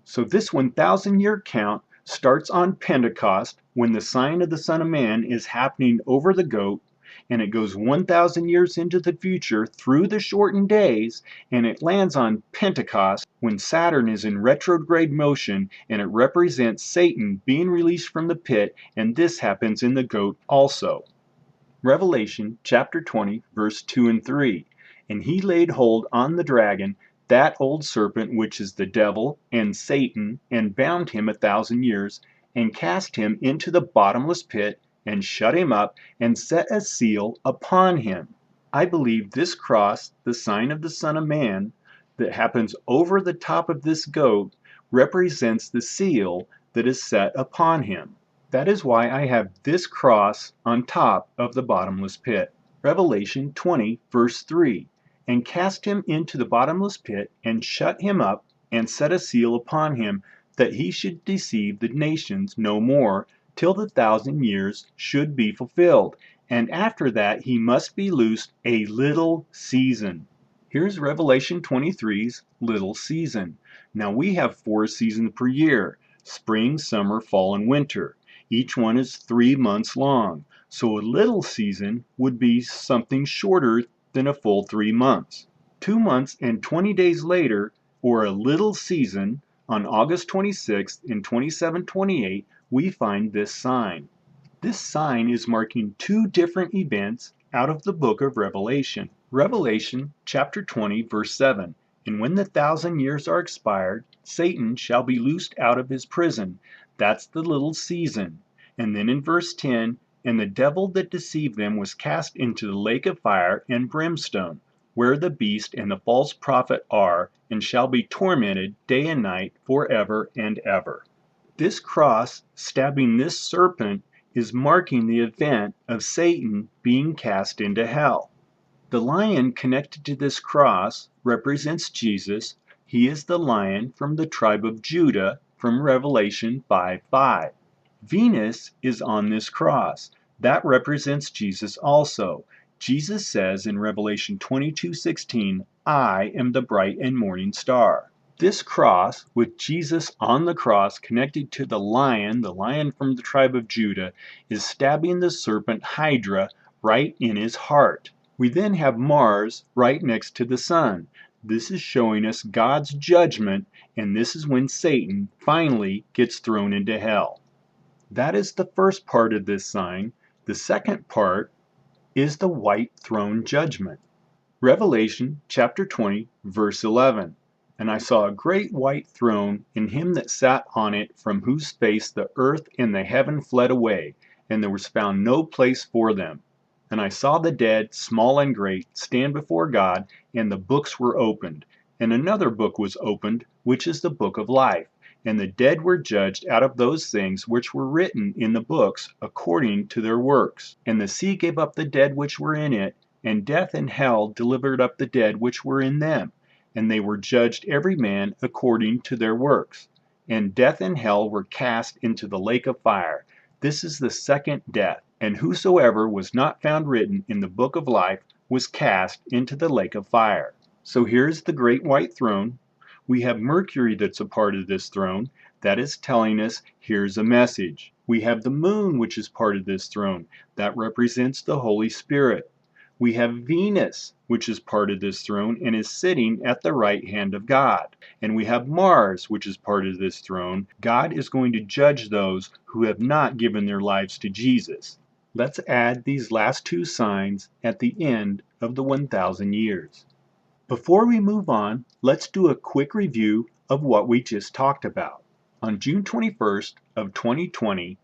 So this 1,000 year count starts on Pentecost when the sign of the Son of Man is happening over the goat, and it goes 1,000 years into the future through the shortened days, and it lands on Pentecost when Saturn is in retrograde motion, and it represents Satan being released from the pit, and this happens in the goat also. Revelation chapter 20, verse 2 and 3. And he laid hold on the dragon, that old serpent which is the devil and Satan, and bound him 1,000 years, and cast him into the bottomless pit, and shut him up, and set a seal upon him. I believe this cross, the sign of the Son of Man, that happens over the top of this goat, represents the seal that is set upon him. That is why I have this cross on top of the bottomless pit. Revelation 20, verse 3. And cast him into the bottomless pit, and shut him up, and set a seal upon him, that he should deceive the nations no more, till the 1,000 years should be fulfilled. And after that he must be loosed a little season. Here's Revelation 23's little season. Now we have 4 seasons per year: spring, summer, fall, and winter. Each one is 3 months long. So a little season would be something shorter than a full 3 months. 2 months and 20 days later, or a little season, on August 26th in 2728, we find this sign. This sign is marking 2 different events out of the book of Revelation. Revelation chapter 20, verse 7. And when the 1,000 years are expired, Satan shall be loosed out of his prison. That's the little season. And then in verse 10, and the devil that deceived them was cast into the lake of fire and brimstone, where the beast and the false prophet are, and shall be tormented day and night forever and ever. This cross stabbing this serpent is marking the event of Satan being cast into hell. The lion connected to this cross represents Jesus. He is the lion from the tribe of Judah from Revelation 5:5. Venus is on this cross. That represents Jesus also. Jesus says in Revelation 22:16, I am the bright and morning star. This cross, with Jesus on the cross connected to the lion from the tribe of Judah, is stabbing the serpent Hydra right in his heart. We then have Mars right next to the sun. This is showing us God's judgment, and this is when Satan finally gets thrown into hell. That is the first part of this sign. The second part is the white throne judgment. Revelation chapter 20, verse 11. And I saw a great white throne, and him that sat on it, from whose face the earth and the heaven fled away, and there was found no place for them. And I saw the dead, small and great, stand before God, and the books were opened. And another book was opened, which is the book of life. And the dead were judged out of those things which were written in the books according to their works. And the sea gave up the dead which were in it, and death and hell delivered up the dead which were in them. And they were judged every man according to their works. And death and hell were cast into the lake of fire. This is the second death. And whosoever was not found written in the book of life was cast into the lake of fire. So here's the great white throne. We have Mercury that's a part of this throne. That is telling us here's a message. We have the moon, which is part of this throne. That represents the Holy Spirit. We have Venus, which is part of this throne and is sitting at the right hand of God. And we have Mars, which is part of this throne. God is going to judge those who have not given their lives to Jesus. Let's add these last two signs at the end of the 1,000 years. Before we move on, let's do a quick review of what we just talked about. On June 21st of 2020,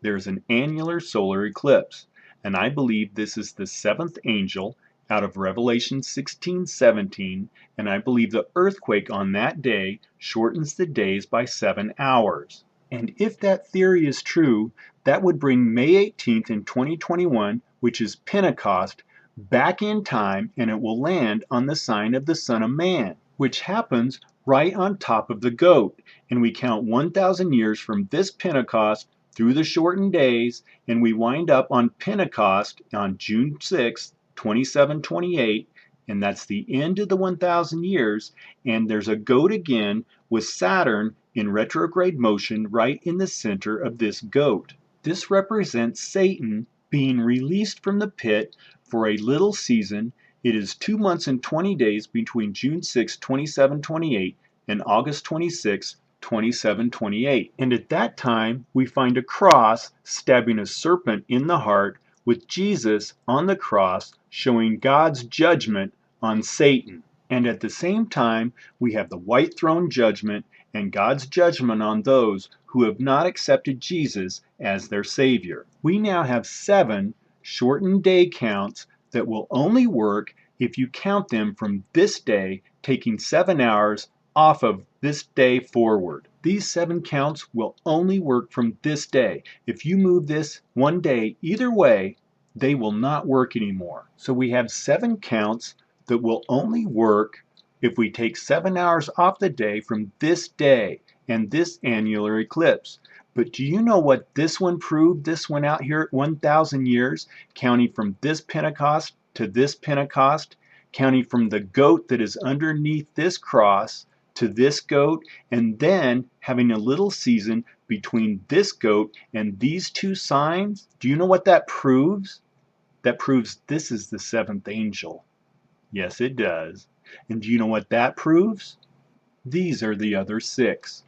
there's an annular solar eclipse, and I believe this is the seventh angel out of Revelation 16:17, and I believe the earthquake on that day shortens the days by 7 hours. And if that theory is true, that would bring May 18th in 2021, which is Pentecost, back in time, and it will land on the sign of the Son of Man, which happens right on top of the goat. And we count 1,000 years from this Pentecost through the shortened days, and we wind up on Pentecost on June 6th, 2728, and that's the end of the 1,000 years. And there's a goat again with Saturn in retrograde motion right in the center of this goat. This represents Satan being released from the pit for a little season. It is 2 months and 20 days between June 6, 2728 and August 26, 2728. And at that time, we find a cross stabbing a serpent in the heart with Jesus on the cross showing God's judgment on Satan. And at the same time, we have the white throne judgment and God's judgment on those who have not accepted Jesus as their Savior. We now have 7 shortened day counts that will only work if you count them from this day, taking 7 hours off of this day forward. These 7 counts will only work from this day. If you move this one day either way, they will not work anymore. So we have 7 counts that will only work if we take 7 hours off the day from this day and this annular eclipse. But do you know what this one proved? This one out here at 1,000 years, counting from this Pentecost to this Pentecost, counting from the goat that is underneath this cross to this goat, and then having a little season between this goat and these two signs. Do you know what that proves? That proves this is the 7th angel. Yes, it does. And do you know what that proves? These are the other 6.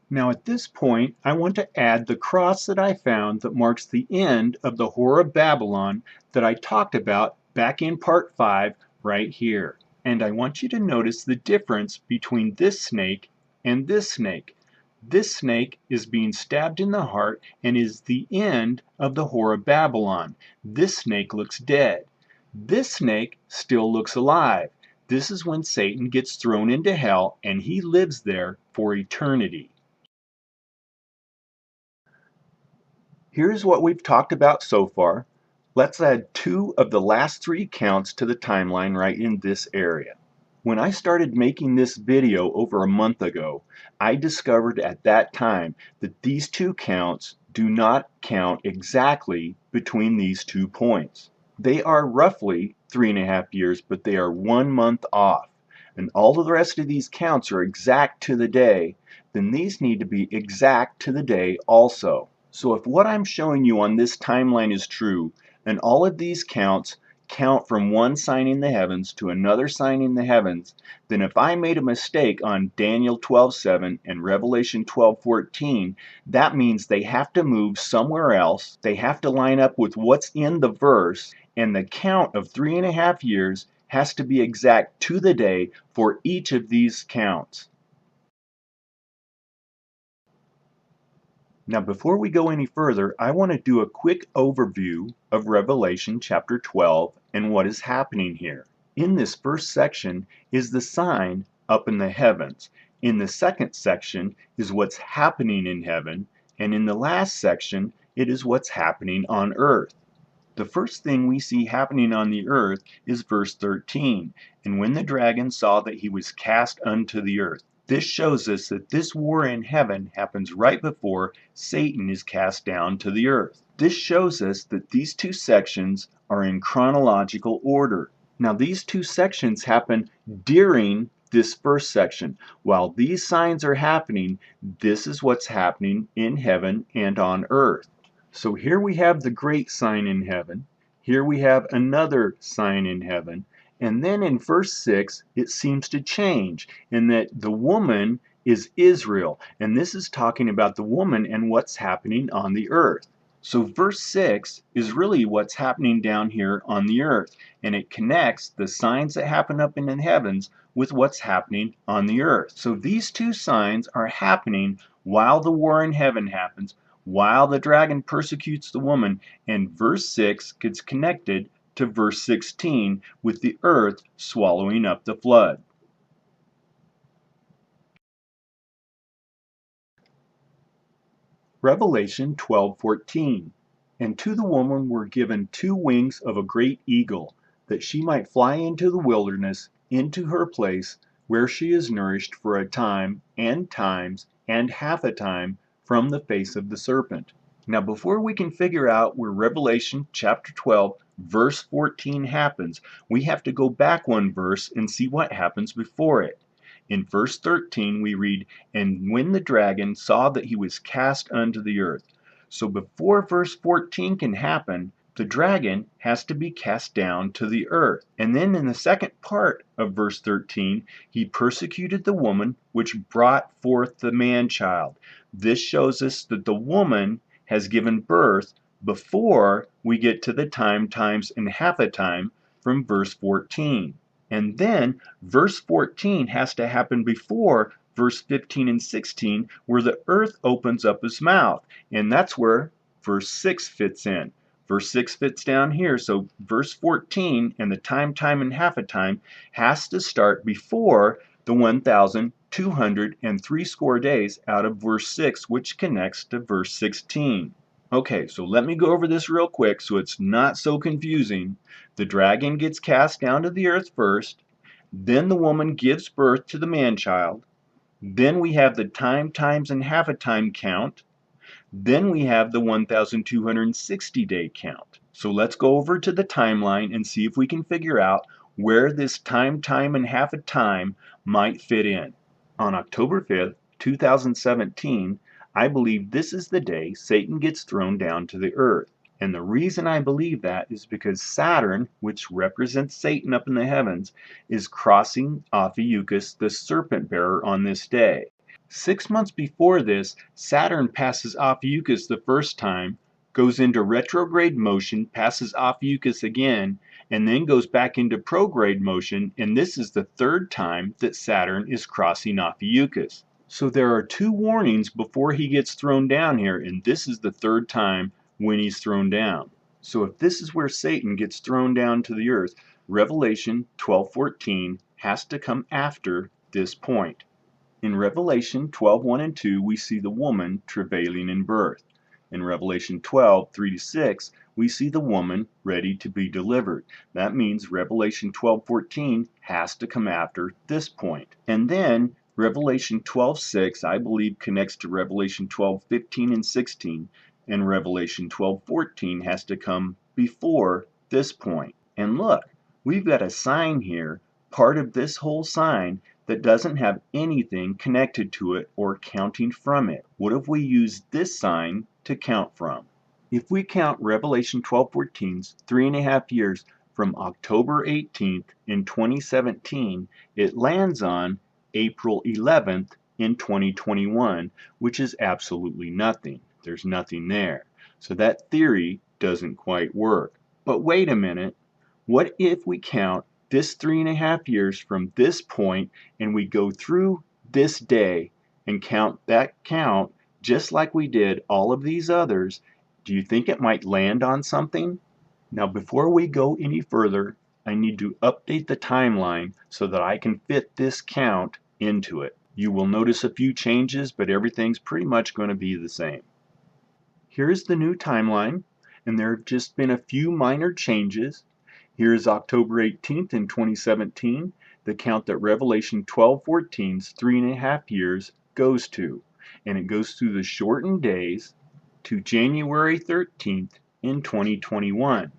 Now at this point, I want to add the cross that I found that marks the end of the Whore of Babylon that I talked about back in part 5 right here. And I want you to notice the difference between this snake and this snake. This snake is being stabbed in the heart and is the end of the Whore of Babylon. This snake looks dead. This snake still looks alive. This is when Satan gets thrown into hell and he lives there for eternity. Here's what we've talked about so far. Let's add 2 of the last 3 counts to the timeline right in this area. When I started making this video over a month ago, I discovered at that time that these 2 counts do not count exactly between these 2 points. They are roughly 3.5 years, but they are 1 month off. And all of the rest of these counts are exact to the day, then these need to be exact to the day also. So if what I'm showing you on this timeline is true, and all of these counts count from one sign in the heavens to another sign in the heavens, then if I made a mistake on Daniel 12:7 and Revelation 12:14, that means they have to move somewhere else. They have to line up with what's in the verse, and the count of 3.5 years has to be exact to the day for each of these counts. Now before we go any further, I want to do a quick overview of Revelation chapter 12 and what is happening here. In this first section is the sign up in the heavens. In the second section is what's happening in heaven, and in the last section, it is what's happening on earth. The first thing we see happening on the earth is verse 13. And when the dragon saw that he was cast unto the earth. This shows us that this war in heaven happens right before Satan is cast down to the earth. This shows us that these two sections are in chronological order. Now these two sections happen during this first section. While these signs are happening, this is what's happening in heaven and on earth. So here we have the great sign in heaven. Here we have another sign in heaven. And then in verse 6, it seems to change in that the woman is Israel. And this is talking about the woman and what's happening on the earth. So verse 6 is really what's happening down here on the earth. And it connects the signs that happen up in the heavens with what's happening on the earth. So these two signs are happening while the war in heaven happens, while the dragon persecutes the woman, and verse 6 gets connected to verse 16 with the earth swallowing up the flood. Revelation 12:14. And to the woman were given 2 wings of a great eagle, that she might fly into the wilderness, into her place, where she is nourished for a time, and times, and half a time, from the face of the serpent. Now, before we can figure out where Revelation chapter 12, verse 14 happens, we have to go back one verse and see what happens before it. In verse 13, we read, And when the dragon saw that he was cast unto the earth. So before verse 14 can happen, the dragon has to be cast down to the earth. And then in the second part of verse 13, he persecuted the woman which brought forth the man-child. This shows us that the woman has given birth before we get to the time, times, and half a time from verse 14. And then verse 14 has to happen before verse 15 and 16, where the earth opens up its mouth. And that's where verse 6 fits in. Verse 6 fits down here. So verse 14 and the time, and half a time has to start before the 1,203 score days out of verse 6, which connects to verse 16. Okay, so let me go over this real quick so it's not so confusing. The dragon gets cast down to the earth first, then the woman gives birth to the man-child, then we have the time, times, and half a time count, then we have the 1,260 day count. So let's go over to the timeline and see if we can figure out where this time, and half a time might fit in. On October 5th, 2017, I believe this is the day Satan gets thrown down to the earth. And the reason I believe that is because Saturn, which represents Satan up in the heavens, is crossing Ophiuchus, the serpent bearer, on this day. 6 months before this, Saturn passes Ophiuchus the first time, goes into retrograde motion, passes Ophiuchus again, and then goes back into prograde motion, and this is the third time that Saturn is crossing Ophiuchus. So there are 2 warnings before he gets thrown down here, and this is the third time when he's thrown down. So if this is where Satan gets thrown down to the earth, Revelation 12:14 has to come after this point. In Revelation 12:1 and 2, we see the woman travailing in birth. In Revelation 12:3-6, we see the woman ready to be delivered. That means Revelation 12:14 has to come after this point. And then Revelation 12:6, I believe, connects to Revelation 12:15 and 16, and Revelation 12:14 has to come before this point. And look, we've got a sign here, part of this whole sign, that doesn't have anything connected to it or counting from it. What if we use this sign to count from? If we count Revelation 12:14's 3.5 years from October 18th in 2017, it lands on April 11th in 2021, which is absolutely nothing. There's nothing there. So that theory doesn't quite work. But wait a minute. What if we count this 3.5 years from this point and we go through this day and count that count just like we did all of these others? Do you think it might land on something? Now, before we go any further, I need to update the timeline so that I can fit this count into it. You will notice a few changes, but everything's pretty much going to be the same. Here's the new timeline, and there have just been a few minor changes. Here's October 18th in 2017, the count that Revelation 12:14's 3.5 years goes to, and it goes through the shortened days to January 13th in 2021.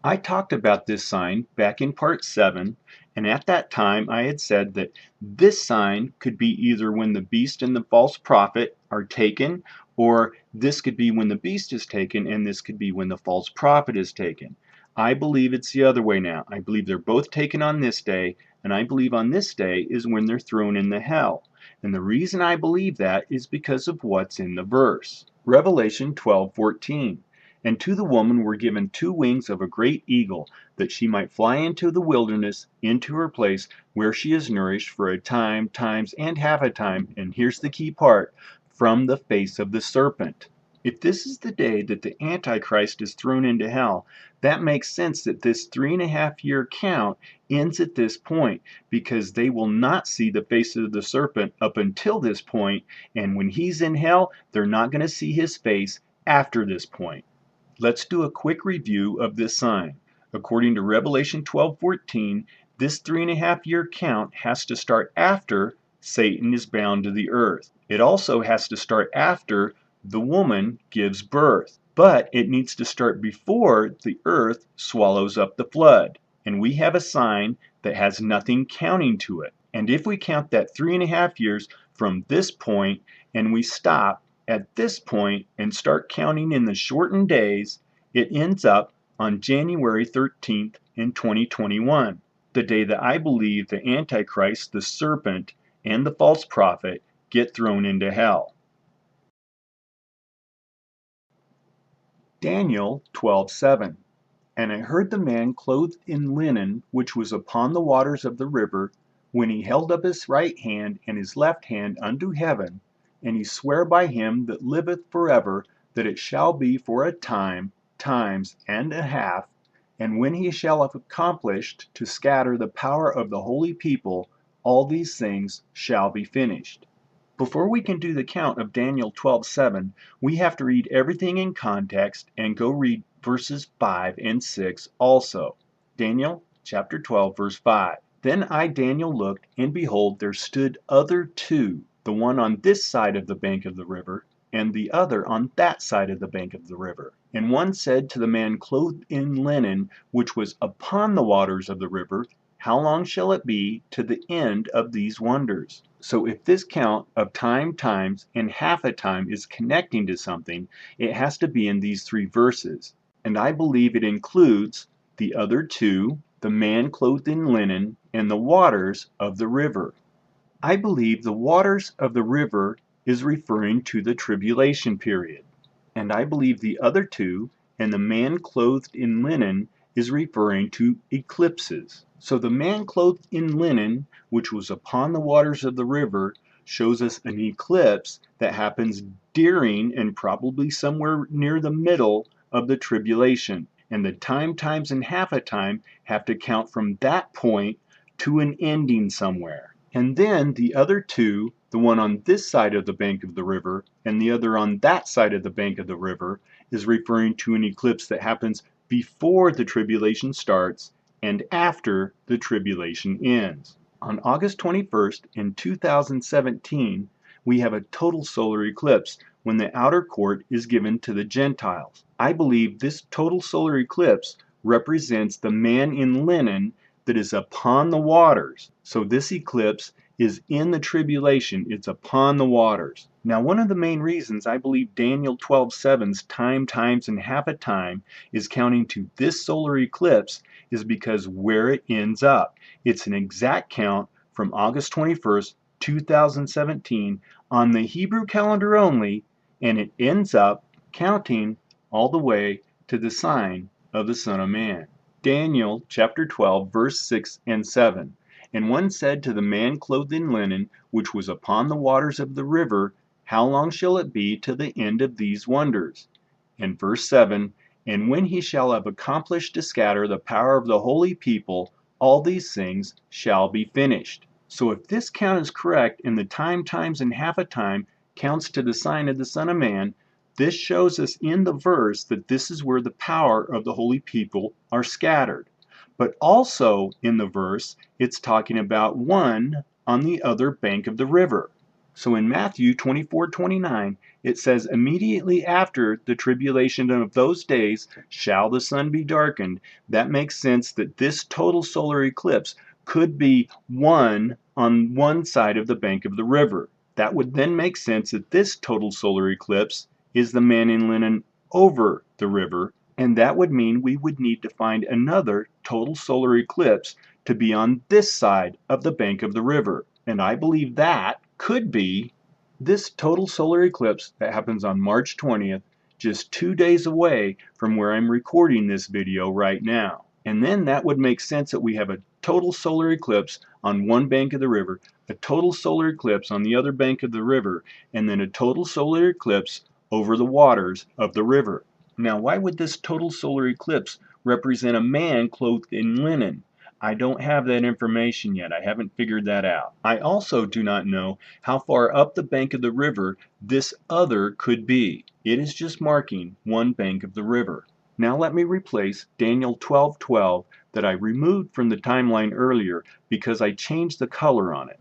I talked about this sign back in part 7, and at that time I had said that this sign could be either when the beast and the false prophet are taken, or this could be when the beast is taken, and this could be when the false prophet is taken. I believe it's the other way now. I believe they're both taken on this day, and I believe on this day is when they're thrown into hell. And the reason I believe that is because of what's in the verse. Revelation 12:14. And to the woman were given 2 wings of a great eagle, that she might fly into the wilderness, into her place, where she is nourished for a time, times, and half a time, and here's the key part, from the face of the serpent. If this is the day that the Antichrist is thrown into hell, that makes sense that this 3.5 year count ends at this point, because they will not see the face of the serpent up until this point, and when he's in hell, they're not going to see his face after this point. Let's do a quick review of this sign. According to Revelation 12:14, this 3.5 year count has to start after Satan is bound to the earth. It also has to start after the woman gives birth, but it needs to start before the earth swallows up the flood. And we have a sign that has nothing counting to it. And if we count that 3.5 years from this point and we stop at this point and start counting in the shortened days, it ends up on January 13th in 2021, the day that I believe the Antichrist, the serpent, and the false prophet get thrown into hell. Daniel 12:7. And I heard the man clothed in linen, which was upon the waters of the river, when he held up his right hand and his left hand unto heaven, and he sware by him that liveth forever, that it shall be for a time, times, and a half, and when he shall have accomplished to scatter the power of the holy people, all these things shall be finished. Before we can do the count of Daniel 12:7, we have to read everything in context and go read verses 5 and 6 also. Daniel chapter 12 verse 5. Then I Daniel looked, and behold, there stood other 2, the one on this side of the bank of the river, and the other on that side of the bank of the river. And one said to the man clothed in linen, which was upon the waters of the river, How long shall it be to the end of these wonders? So if this count of time, times, and half a time is connecting to something, it has to be in these 3 verses. And I believe it includes the other 2, the man clothed in linen, and the waters of the river. I believe the waters of the river is referring to the tribulation period. And I believe the other 2, and the man clothed in linen, is referring to eclipses. So the man clothed in linen, which was upon the waters of the river, shows us an eclipse that happens during and probably somewhere near the middle of the tribulation. And the time, times, and half a time have to count from that point to an ending somewhere. And then the other 2, the one on this side of the bank of the river and the other on that side of the bank of the river, is referring to an eclipse that happens before the tribulation starts and after the tribulation ends. On August 21st in 2017, we have a total solar eclipse when the outer court is given to the Gentiles. I believe this total solar eclipse represents the man in linen that is upon the waters. So this eclipse is in the tribulation. It's upon the waters. Now, one of the main reasons I believe Daniel 12:7's time, times, and half a time is counting to this solar eclipse is because where it ends up. It's an exact count from August 21st, 2017 on the Hebrew calendar only, and it ends up counting all the way to the sign of the Son of Man. Daniel chapter 12 verse 6 and 7. And one said to the man clothed in linen, which was upon the waters of the river, How long shall it be to the end of these wonders? And verse 7, And when he shall have accomplished to scatter the power of the holy people, all these things shall be finished. So if this count is correct, and the time, times, and half a time counts to the sign of the Son of Man, this shows us in the verse that this is where the power of the holy people are scattered. But also in the verse, it's talking about one on the other bank of the river. So in Matthew 24:29, it says, immediately after the tribulation of those days shall the sun be darkened. That makes sense that this total solar eclipse could be one on one side of the bank of the river. That would then make sense that this total solar eclipse is the man in linen over the river, and that would mean we would need to find another total solar eclipse to be on this side of the bank of the river. And I believe that could be this total solar eclipse that happens on March 20th, just 2 days away from where I'm recording this video right now. And then that would make sense that we have a total solar eclipse on one bank of the river, a total solar eclipse on the other bank of the river, and then a total solar eclipse over the waters of the river. Now, why would this total solar eclipse represent a man clothed in linen? I don't have that information yet. I haven't figured that out. I also do not know how far up the bank of the river this other could be. It is just marking one bank of the river. Now let me replace Daniel 12:12 that I removed from the timeline earlier because I changed the color on it.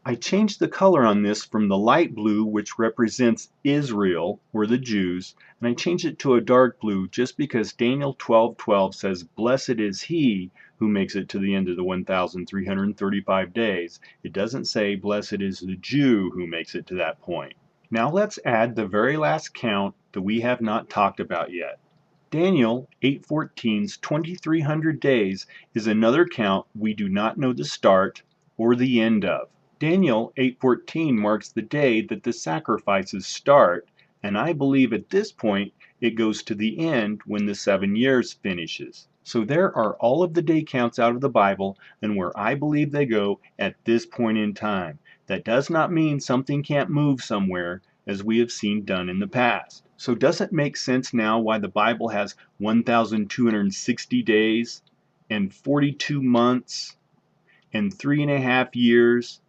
I changed the color on this from the light blue, which represents Israel, or the Jews, and I changed it to a dark blue just because Daniel 12:12 says, blessed is he who makes it to the end of the 1,335 days. It doesn't say, blessed is the Jew who makes it to that point. Now let's add the very last count that we have not talked about yet. Daniel 8:14's 2,300 days is another count we do not know the start or the end of. Daniel 8:14 marks the day that the sacrifices start, and I believe at this point it goes to the end when the 7 years finishes. So there are all of the day counts out of the Bible and where I believe they go at this point in time. That does not mean something can't move somewhere, as we have seen done in the past. So does it make sense now why the Bible has 1,260 days and 42 months and 3.5 years?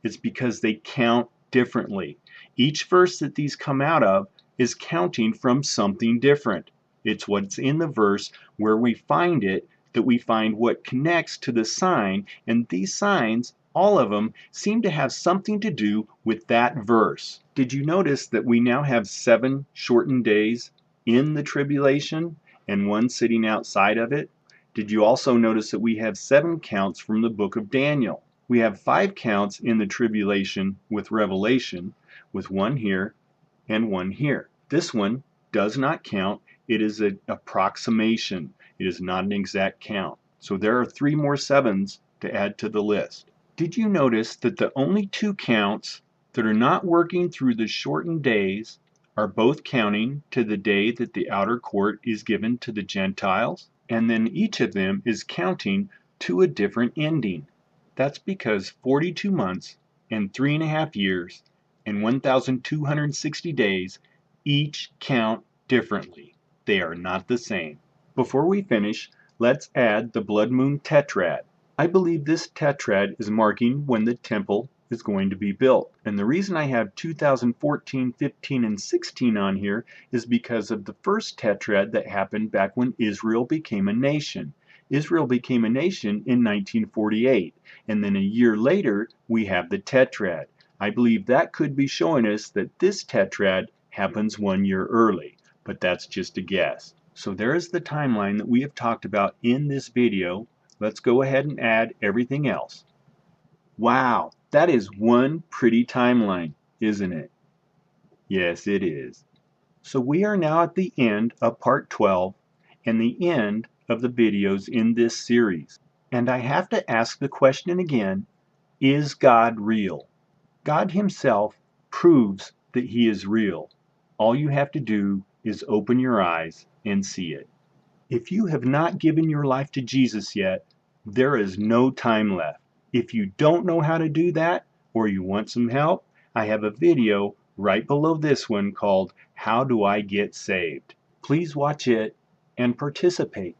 It's because they count differently. Each verse that these come out of is counting from something different. It's what's in the verse where we find it that we find what connects to the sign, and these signs, all of them, seem to have something to do with that verse. Did you notice that we now have 7 shortened days in the tribulation and one sitting outside of it? Did you also notice that we have 7 counts from the book of Daniel? We have 5 counts in the tribulation with Revelation, with one here and one here. This one does not count. It is an approximation. It is not an exact count. So there are 3 more 7s to add to the list. Did you notice that the only 2 counts that are not working through the shortened days are both counting to the day that the outer court is given to the Gentiles? And then each of them is counting to a different ending. That's because 42 months and 3.5 years and 1,260 days each count differently. They are not the same. Before we finish, let's add the blood moon tetrad. I believe this tetrad is marking when the temple is going to be built. And the reason I have 2014, 15, and 16 on here is because of the first tetrad that happened back when Israel became a nation. Israel became a nation in 1948, and then a year later we have the tetrad. I believe that could be showing us that this tetrad happens 1 year early, but that's just a guess. So there is the timeline that we have talked about in this video. Let's go ahead and add everything else. Wow, that is one pretty timeline, isn't it? Yes, it is. So we are now at the end of part 12 and the end of the videos in this series. And I have to ask the question again, is God real? God himself proves that he is real. All you have to do is open your eyes and see it. If you have not given your life to Jesus yet, there is no time left. If you don't know how to do that, or you want some help, I have a video right below this one called How Do I Get Saved? Please watch it and participate.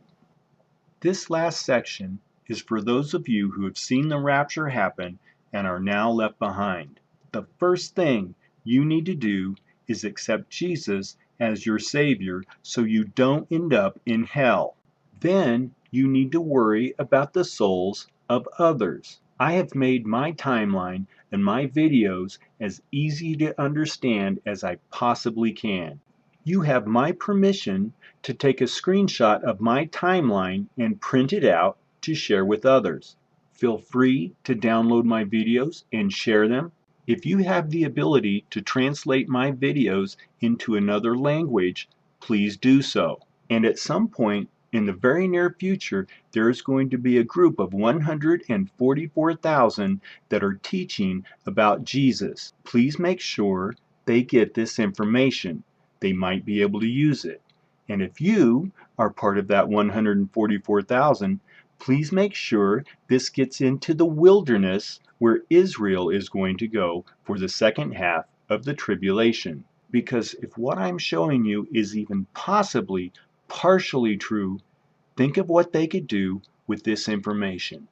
This last section is for those of you who have seen the rapture happen and are now left behind. The first thing you need to do is accept Jesus as your Savior so you don't end up in hell. Then you need to worry about the souls of others. I have made my timeline and my videos as easy to understand as I possibly can. You have my permission to take a screenshot of my timeline and print it out to share with others. Feel free to download my videos and share them. If you have the ability to translate my videos into another language, please do so. And at some point in the very near future, there is going to be a group of 144,000 that are teaching about Jesus. Please make sure they get this information. They might be able to use it. And if you are part of that 144,000, please make sure this gets into the wilderness where Israel is going to go for the second half of the tribulation. Because if what I'm showing you is even possibly partially true, think of what they could do with this information.